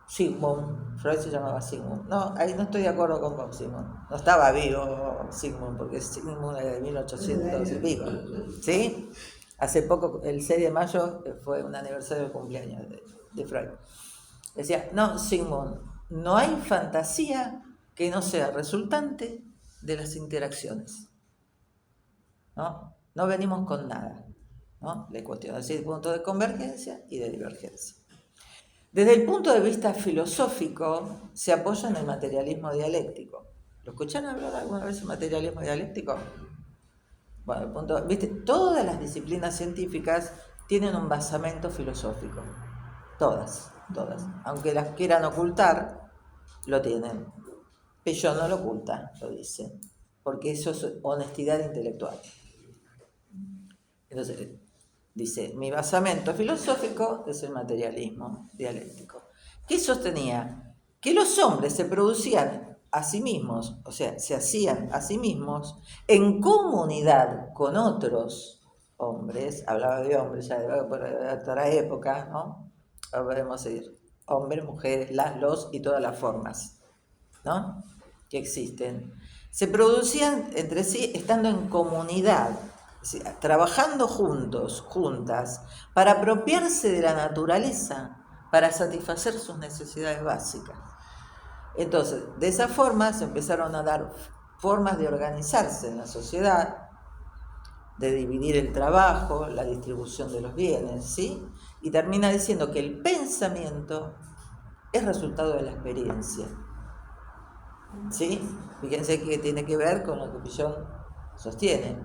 Sigmund, Freud se llamaba Sigmund. No, ahí no estoy de acuerdo con Bob Sigmund. No estaba vivo Sigmund, porque Sigmund era de 1800 y pico, ¿sí? Hace poco, el 6 de mayo, fue un aniversario del cumpleaños de Freud. Decía, no, Sigmund, no hay fantasía que no sea resultante de las interacciones. No venimos con nada, ¿no? Le cuestiono, es decir, punto de convergencia y de divergencia. Desde el punto de vista filosófico, se apoya en el materialismo dialéctico. ¿Lo escucharon hablar alguna vez de materialismo dialéctico? Bueno, ¿viste? Todas las disciplinas científicas tienen un basamento filosófico. Todas. Aunque las quieran ocultar, lo tienen. Pillon no lo oculta, lo dice, porque eso es honestidad intelectual. Entonces, dice, mi basamento filosófico es el materialismo dialéctico. ¿Qué sostenía? Que los hombres se producían a sí mismos, o sea, se hacían a sí mismos en comunidad con otros, hombres, hablaba de hombres ya de otra época, ¿no? Ahora podemos decir hombres, mujeres, los y todas las formas, ¿no? Que existen. Se producían entre sí estando en comunidad, trabajando juntos, juntas, para apropiarse de la naturaleza, para satisfacer sus necesidades básicas. Entonces, de esa forma se empezaron a dar formas de organizarse en la sociedad, de dividir el trabajo, la distribución de los bienes, ¿sí? Y termina diciendo que el pensamiento es resultado de la experiencia, ¿sí? Fíjense que tiene que ver con lo que Pillon sostiene,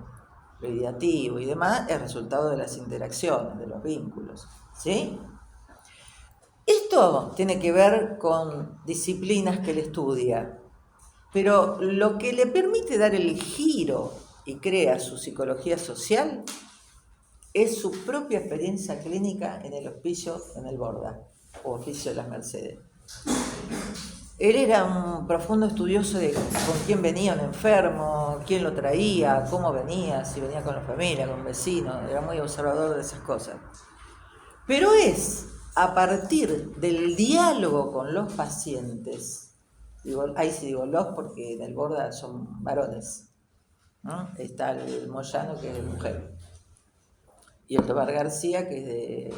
lo ideativo y demás es resultado de las interacciones, de los vínculos, ¿sí? Esto tiene que ver con disciplinas que él estudia, pero lo que le permite dar el giro y crea su psicología social es su propia experiencia clínica en el hospicio en el Borda, o Hospicio de las Mercedes. Él era un profundo estudioso de con quién venía un enfermo, quién lo traía, cómo venía, si venía con la familia, con vecinos, era muy observador de esas cosas. Pero es a partir del diálogo con los pacientes, ahí sí digo los porque en el Borda son varones, ¿no? Está el Moyano, que es de mujer, y el Tobar García, que es de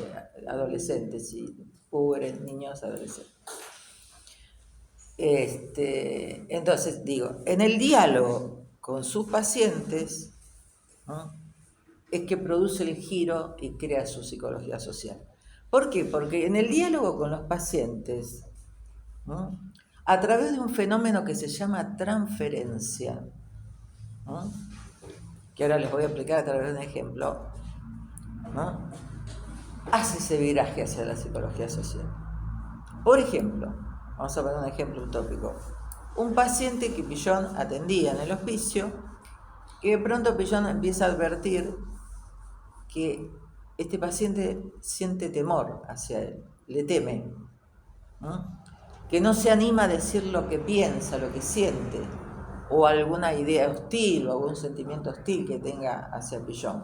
adolescentes, y púberes, niños, adolescentes. Entonces, digo, en el diálogo con sus pacientes, ¿no?, es que produce el giro y crea su psicología social. ¿Por qué? Porque en el diálogo con los pacientes, ¿no?, a través de un fenómeno que se llama transferencia, ¿no?, que ahora les voy a explicar a través de un ejemplo, ¿no?, hace ese viraje hacia la psicología social. Por ejemplo, vamos a poner un ejemplo utópico. Un paciente que Pillon atendía en el hospicio, que de pronto Pillon empieza a advertir que este paciente siente temor hacia él, le teme, ¿no?, que no se anima a decir lo que piensa, lo que siente, o alguna idea hostil o algún sentimiento hostil que tenga hacia Pillon,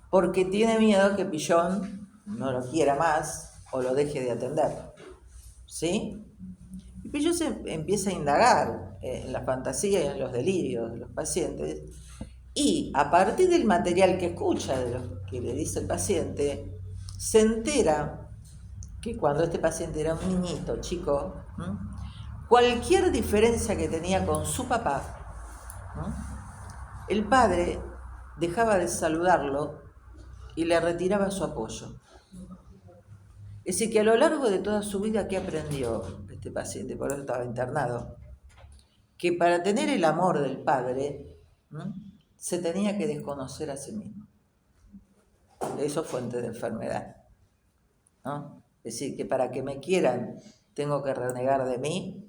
porque tiene miedo que Pillon no lo quiera más o lo deje de atender, ¿sí? Y Pillon se empieza a indagar en la fantasía y en los delirios de los pacientes, y a partir del material que escucha, de lo que le dice el paciente, se entera que cuando este paciente era un niñito, chico, ¿no?, cualquier diferencia que tenía con su papá, ¿no?, el padre dejaba de saludarlo y le retiraba su apoyo. Es decir, que a lo largo de toda su vida, ¿qué aprendió este paciente? Por eso estaba internado. Que para tener el amor del padre, ¿no?, se tenía que desconocer a sí mismo. Eso es fuente de enfermedad, ¿no? Es decir, que para que me quieran tengo que renegar de mí,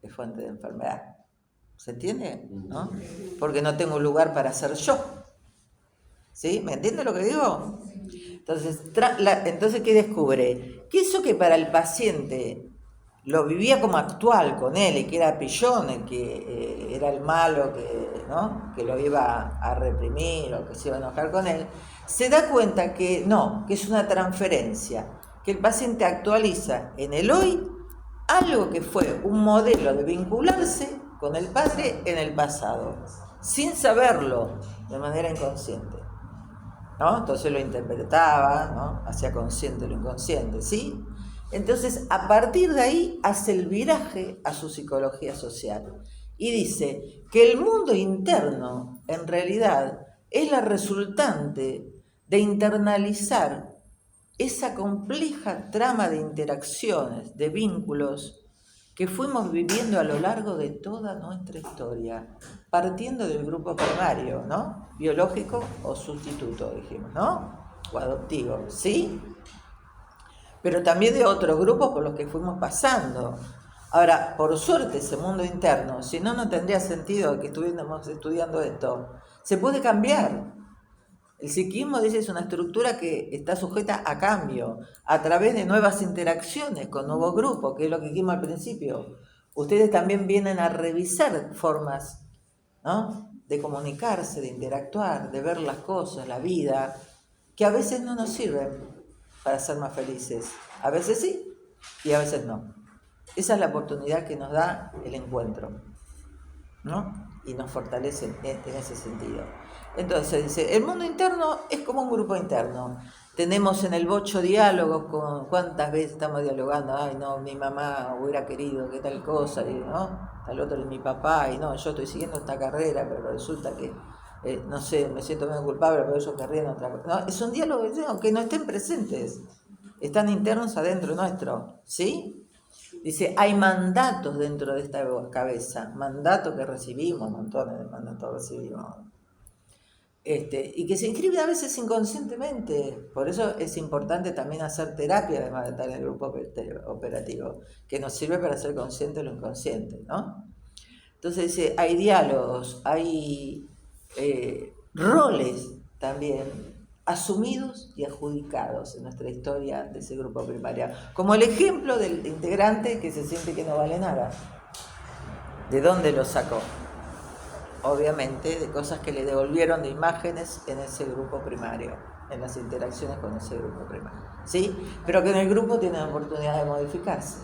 es fuente de enfermedad. ¿Se entiende? ¿No? Porque no tengo lugar para ser yo. ¿Sí? ¿Me entiende lo que digo? Entonces, entonces ¿qué descubre? Que eso que para el paciente lo vivía como actual con él, y que era Pillon, el que era el malo, ¿no?, que lo iba a reprimir o que se iba a enojar con él, se da cuenta que no, que es una transferencia, que el paciente actualiza en el hoy algo que fue un modelo de vincularse con el padre en el pasado, sin saberlo, de manera inconsciente, ¿no? Entonces lo interpretaba, ¿no?, hacía consciente lo inconsciente, ¿sí? Entonces, a partir de ahí, hace el viraje a su psicología social y dice que el mundo interno, en realidad, es la resultante de internalizar esa compleja trama de interacciones, de vínculos que fuimos viviendo a lo largo de toda nuestra historia, partiendo del grupo primario, ¿no?, biológico o sustituto, dijimos, ¿no?, o adoptivo, ¿sí?, pero también de otros grupos por los que fuimos pasando. Ahora, por suerte, ese mundo interno, si no, no tendría sentido que estuviéramos estudiando esto. Se puede cambiar. El psiquismo, dice, es una estructura que está sujeta a cambio, a través de nuevas interacciones con nuevos grupos, que es lo que dijimos al principio. Ustedes también vienen a revisar formas, ¿no?, de comunicarse, de interactuar, de ver las cosas, la vida, que a veces no nos sirven para ser más felices. A veces sí y a veces no. Esa es la oportunidad que nos da el encuentro, ¿no? Y nos fortalece en ese sentido. Entonces dice, el mundo interno es como un grupo interno. Tenemos en el bocho diálogos con cuántas veces estamos dialogando, ay no, mi mamá hubiera querido que tal cosa, y no, tal otro es mi papá, y no, yo estoy siguiendo esta carrera, pero resulta que, no sé, me siento medio culpable, pero ellos querrían otra cosa. No, es un diálogo que no estén presentes, están internos adentro nuestro, ¿sí? Dice, hay mandatos dentro de esta cabeza, mandatos que recibimos, montones de mandatos recibimos. Y que se inscribe a veces inconscientemente. Por eso es importante también hacer terapia, además de estar en el grupo operativo, que nos sirve para ser consciente de lo inconsciente, ¿no? Entonces dice, hay diálogos, hay roles también asumidos y adjudicados en nuestra historia de ese grupo primario. Como el ejemplo del integrante que se siente que no vale nada. ¿De dónde lo sacó? Obviamente de cosas que le devolvieron de imágenes en ese grupo primario, en las interacciones con ese grupo primario, ¿sí? Pero que en el grupo tiene la oportunidad de modificarse,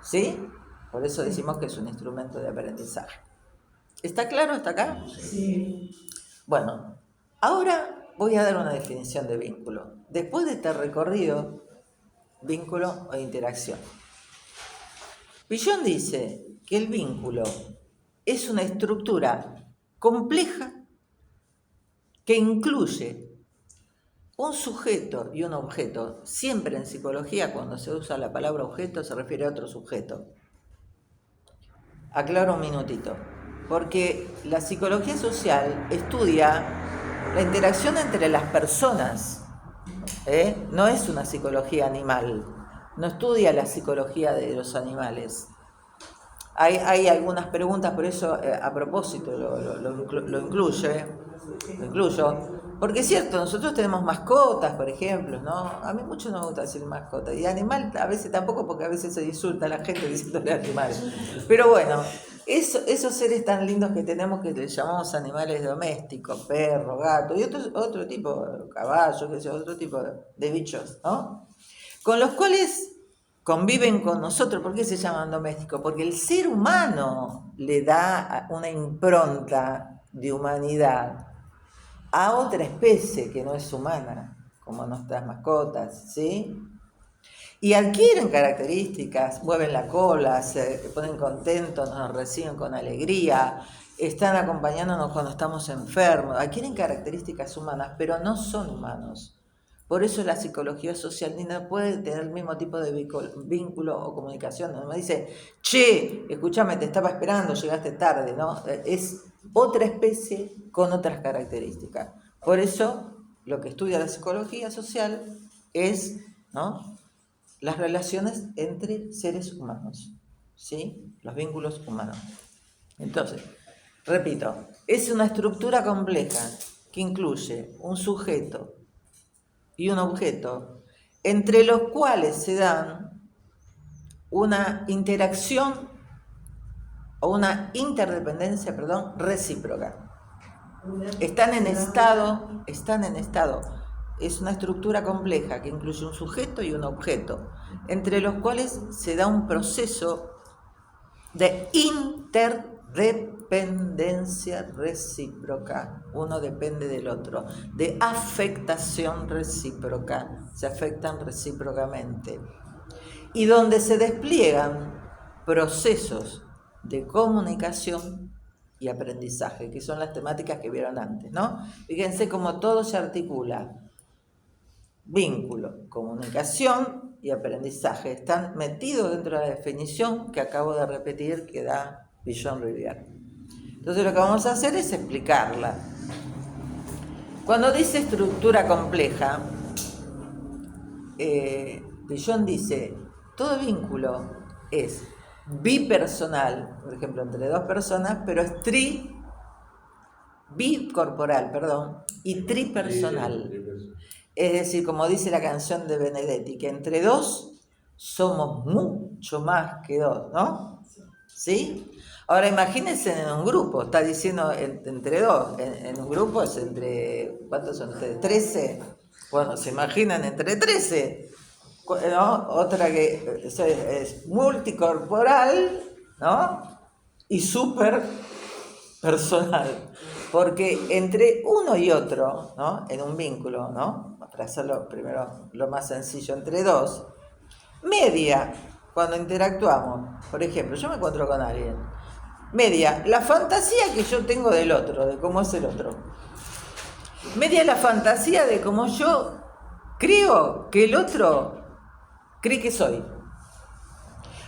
¿sí? Por eso decimos que es un instrumento de aprendizaje. ¿Está claro hasta acá? Sí. Bueno, ahora voy a dar una definición de vínculo. Después de este recorrido, vínculo o interacción. Villon dice que el vínculo es una estructura compleja que incluye un sujeto y un objeto. Siempre en psicología, cuando se usa la palabra objeto, se refiere a otro sujeto. Aclaro un minutito, porque la psicología social estudia la interacción entre las personas, no es una psicología animal, no estudia la psicología de los animales. Hay algunas preguntas, por eso a propósito lo incluyo, porque es cierto, nosotros tenemos mascotas, por ejemplo, ¿no? A mí mucho no me gusta decir mascota, y animal a veces tampoco, porque a veces se insulta a la gente diciéndole animal. Pero bueno, esos seres tan lindos que tenemos que les llamamos animales domésticos, perro, gato, y otro tipo, caballo, qué sé yo, otro tipo de bichos, ¿no? Con los cuales conviven con nosotros. ¿Por qué se llaman domésticos? Porque el ser humano le da una impronta de humanidad a otra especie que no es humana, como nuestras mascotas, ¿sí? Y adquieren características, mueven la cola, se ponen contentos, nos reciben con alegría, están acompañándonos cuando estamos enfermos, adquieren características humanas, pero no son humanos. Por eso la psicología social ni no puede tener el mismo tipo de vínculo o comunicación. No me dice, che, escúchame, te estaba esperando, llegaste tarde, ¿no? Es otra especie con otras características. Por eso lo que estudia la psicología social es, ¿no?, las relaciones entre seres humanos, ¿sí? Los vínculos humanos. Entonces, repito, es una estructura compleja que incluye un sujeto y un objeto, entre los cuales se dan una interacción o una interdependencia, recíproca. Están en estado, es una estructura compleja que incluye un sujeto y un objeto, entre los cuales se da un proceso de interdependencia recíproca, uno depende del otro, de afectación recíproca, se afectan recíprocamente, y donde se despliegan procesos de comunicación y aprendizaje, que son las temáticas que vieron antes, ¿no? Fíjense cómo todo se articula: vínculo, comunicación y aprendizaje. Están metidos dentro de la definición que acabo de repetir que da Villon Rivière. Entonces lo que vamos a hacer es explicarla. Cuando dice estructura compleja, Villon dice, todo vínculo es bipersonal, por ejemplo, entre dos personas, pero es bicorporal, y tripersonal. Es decir, como dice la canción de Benedetti, que entre dos somos mucho más que dos, ¿no? ¿sí? Ahora imagínense en un grupo, está diciendo entre dos, en un grupo es entre, ¿cuántos son ustedes? 13. Bueno, se imaginan entre 13, ¿no? Otra que es multicorporal, ¿no? Y súper personal, porque entre uno y otro, ¿no? En un vínculo, ¿no? Para hacerlo primero lo más sencillo, entre dos, media, cuando interactuamos, por ejemplo, yo me encuentro con alguien, media, la fantasía que yo tengo del otro, de cómo es el otro, media la fantasía de cómo yo creo que el otro cree que soy,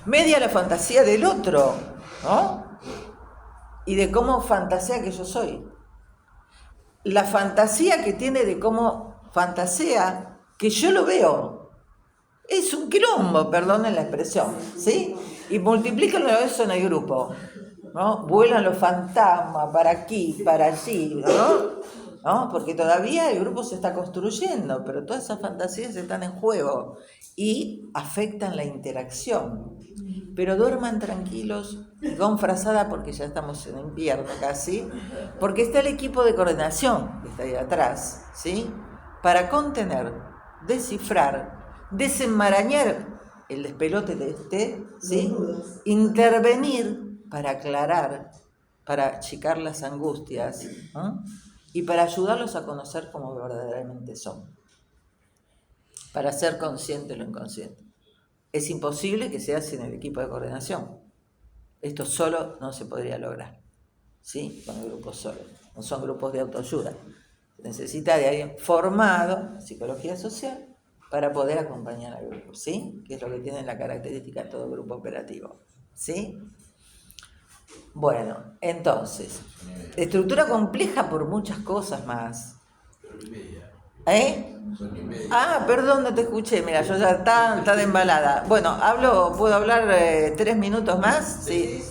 media la fantasía del otro, ¿no? Y de cómo fantasea que yo soy. La fantasía que tiene de cómo fantasea que yo lo veo. Es un quilombo, perdonen la expresión, ¿sí? Y multiplíquenlo eso en el grupo, ¿no? Vuelan los fantasmas para aquí, para allí, ¿no? Porque todavía el grupo se está construyendo, pero todas esas fantasías están en juego y afectan la interacción. Pero duerman tranquilos y con frazada porque ya estamos en invierno casi, porque está el equipo de coordinación que está ahí atrás, ¿sí? Para contener, descifrar, desenmarañar el despelote de ¿sí? Intervenir para aclarar, para achicar las angustias, ¿no? Y para ayudarlos a conocer cómo verdaderamente son, para ser consciente de lo inconsciente. Es imposible que sea sin el equipo de coordinación. Esto solo no se podría lograr, ¿sí? Con el grupo solo. No son grupos de autoayuda. Se necesita de alguien formado en psicología social para poder acompañar al grupo, ¿sí? Que es lo que tiene la característica de todo grupo operativo, ¿sí? Bueno, entonces, estructura compleja por muchas cosas más. Perdón, no te escuché, mira, yo ya está de embalada. Bueno, ¿puedo hablar 3 minutos más? Sí.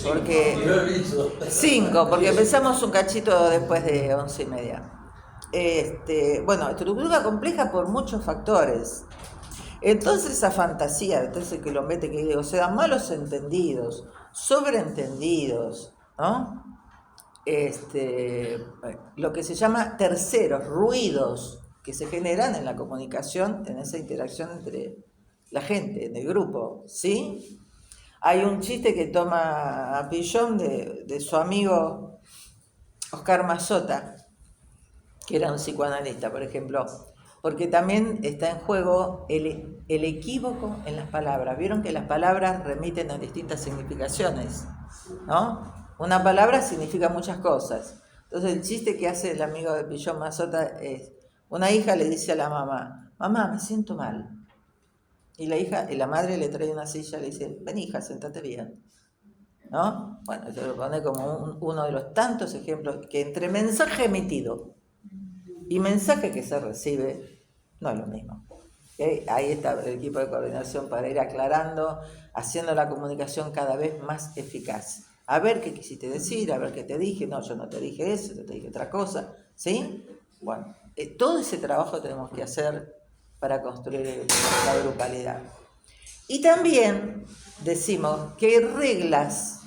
Porque 5, porque empezamos un cachito después de 11:30. Bueno, estructura compleja por muchos factores. Entonces esa fantasía, entonces que lo mete, que digo, se dan malos entendidos, sobreentendidos, ¿no? Lo que se llama terceros, ruidos que se generan en la comunicación, en esa interacción entre la gente, en el grupo, ¿sí? Hay un chiste que toma Pillon de su amigo Oscar Massota, que era un psicoanalista, por ejemplo, porque también está en juego el equívoco en las palabras. Vieron que las palabras remiten a distintas significaciones, ¿no? Una palabra significa muchas cosas. Entonces el chiste que hace el amigo de Pillon Massota es, una hija le dice a la mamá, mamá, me siento mal. Y la madre le trae una silla y le dice, ven hija, sentate bien, ¿no? Bueno, se lo pone como uno de los tantos ejemplos que entre mensaje emitido y mensaje que se recibe no es lo mismo. ¿Okay? Ahí está el equipo de coordinación para ir aclarando, haciendo la comunicación cada vez más eficaz. A ver qué quisiste decir, a ver qué te dije, no, yo no te dije eso, yo te dije otra cosa, ¿sí? Bueno, todo ese trabajo tenemos que hacer para construir la grupalidad. Y también decimos que hay reglas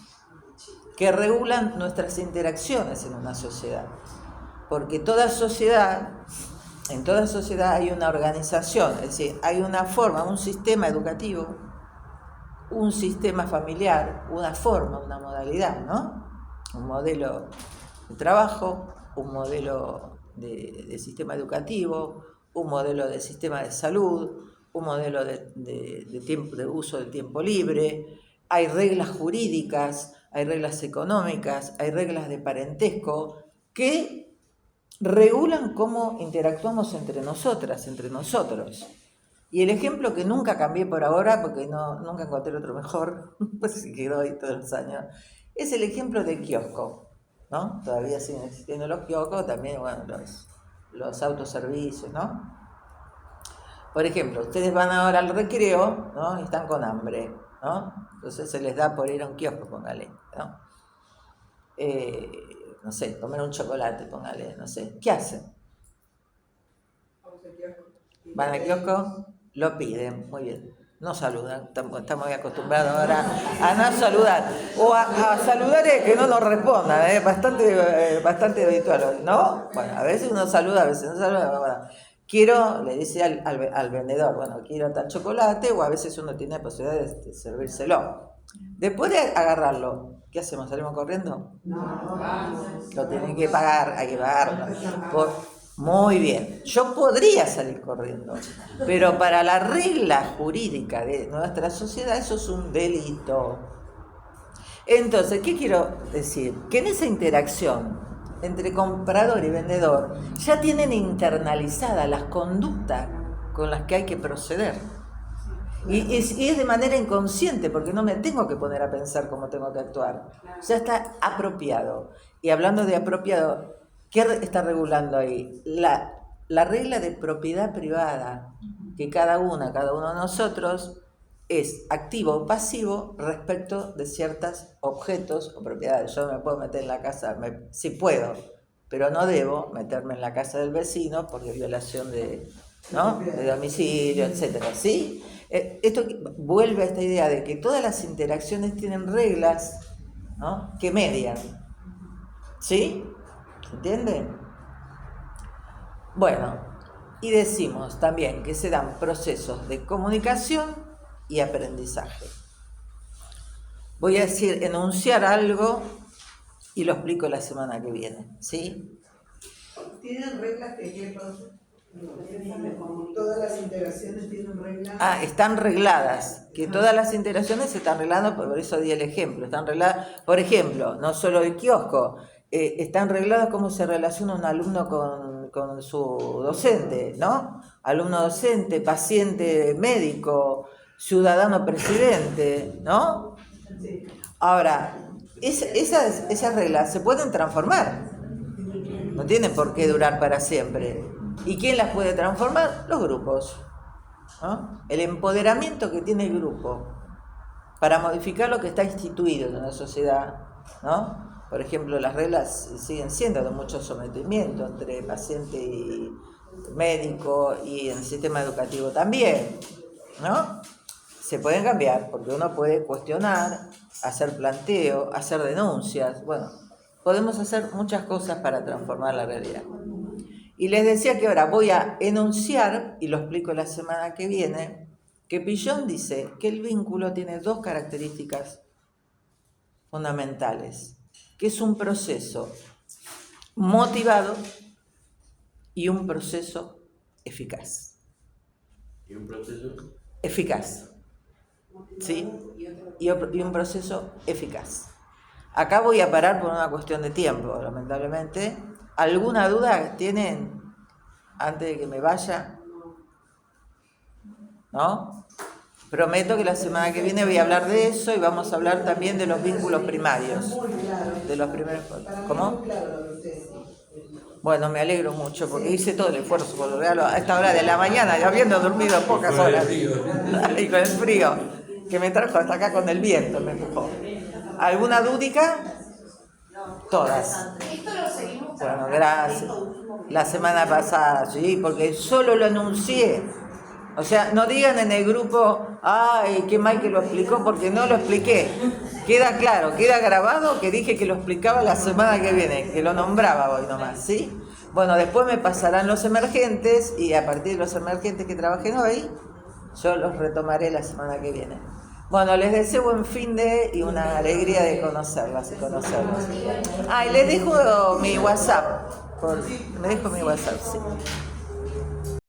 que regulan nuestras interacciones en una sociedad, porque en toda sociedad hay una organización, es decir, hay una forma, un sistema educativo, un sistema familiar, una forma, una modalidad, ¿no? Un modelo de trabajo, un modelo de sistema educativo, un modelo de sistema de salud, un modelo de uso del tiempo libre. Hay reglas jurídicas, hay reglas económicas, hay reglas de parentesco que regulan cómo interactuamos entre nosotras, entre nosotros. Y el ejemplo que nunca cambié por ahora, porque nunca encontré otro mejor, pues se quedó ahí todos los años, es el ejemplo del kiosco, ¿no? Todavía siguen existiendo los kioscos, también, bueno, los autoservicios, ¿no? Por ejemplo, ustedes van ahora al recreo, ¿no? Y están con hambre, ¿no? Entonces se les da por ir a un kiosco, póngale, ¿no? No sé, comer un chocolate, póngale, no sé. ¿Qué hacen? Van al kiosco, lo piden, muy bien. no saludan, estamos muy acostumbrados ahora a no saludar, o a saludar y que no nos respondan, bastante habitual, ¿no? Bueno, a veces uno saluda, a veces no saluda. Bueno, quiero, le dice al vendedor, bueno, quiero tal chocolate, o a veces uno tiene la posibilidad de servírselo. Después de agarrarlo, ¿qué hacemos? ¿Salimos corriendo? No, vamos. Lo tienen que pagar, hay que pagarlo. Muy bien, yo podría salir corriendo, pero para la regla jurídica de nuestra sociedad eso es un delito. Entonces, ¿qué quiero decir? Que en esa interacción entre comprador y vendedor ya tienen internalizadas las conductas con las que hay que proceder. Y es de manera inconsciente, porque no me tengo que poner a pensar cómo tengo que actuar. Ya está apropiado. Y hablando de apropiado, ¿qué está regulando ahí? La regla de propiedad privada, que cada uno de nosotros es activo o pasivo respecto de ciertos objetos o propiedades. Yo me puedo meter en la casa, sí puedo, pero no debo meterme en la casa del vecino porque violación de domicilio, etcétera, ¿sí? Esto vuelve a esta idea de que todas las interacciones tienen reglas, ¿no?, que median, ¿sí? ¿Entienden? Bueno, y decimos también que se dan procesos de comunicación y aprendizaje. Voy a enunciar algo y lo explico la semana que viene, ¿sí? ¿Tienen reglas que todas las integraciones tienen reglas? Están regladas, que todas las integraciones se están reglando, por eso di el ejemplo, están regladas, por ejemplo, no solo el kiosco, están regladas cómo se relaciona un alumno con su docente, ¿no? Alumno docente, paciente médico, ciudadano presidente, ¿no? Sí. Ahora, esas reglas se pueden transformar, no tienen por qué durar para siempre. ¿Y quién las puede transformar? Los grupos, ¿no? El empoderamiento que tiene el grupo para modificar lo que está instituido en una sociedad, ¿no? Por ejemplo, las reglas siguen siendo de mucho sometimiento entre paciente y médico, y en el sistema educativo también, ¿no? Se pueden cambiar porque uno puede cuestionar, hacer planteo, hacer denuncias. Bueno, podemos hacer muchas cosas para transformar la realidad. Y les decía que ahora voy a enunciar, y lo explico la semana que viene, que Pillon dice que el vínculo tiene dos características fundamentales, que es un proceso motivado y un proceso eficaz. ¿Y un proceso? Eficaz, ¿sí? Y un proceso eficaz. Acá voy a parar por una cuestión de tiempo, lamentablemente. ¿Alguna duda tienen antes de que me vaya? ¿No? Prometo que la semana que viene voy a hablar de eso y vamos a hablar también de los vínculos primarios. Muy claro. De los primeros. ¿Cómo? Muy claro lo que ustedes dicen. Bueno, me alegro mucho porque hice todo el esfuerzo por lograrlo a esta hora de la mañana, ya habiendo dormido pocas horas. Y con el frío, que me trajo hasta acá con el viento, me empujó. ¿Alguna dúdica? Todas. Bueno, gracias. La semana pasada, sí, porque solo lo anuncié. O sea, no digan en el grupo, ay, qué mal que lo explicó, porque no lo expliqué. Queda claro, queda grabado que dije que lo explicaba la semana que viene, que lo nombraba hoy nomás, ¿sí? Bueno, después me pasarán los emergentes y a partir de los emergentes que trabajen hoy, yo los retomaré la semana que viene. Bueno, les deseo buen fin de y una alegría de conocerlas y conocerlos. Y les dejo mi WhatsApp. Me dejo mi WhatsApp, sí.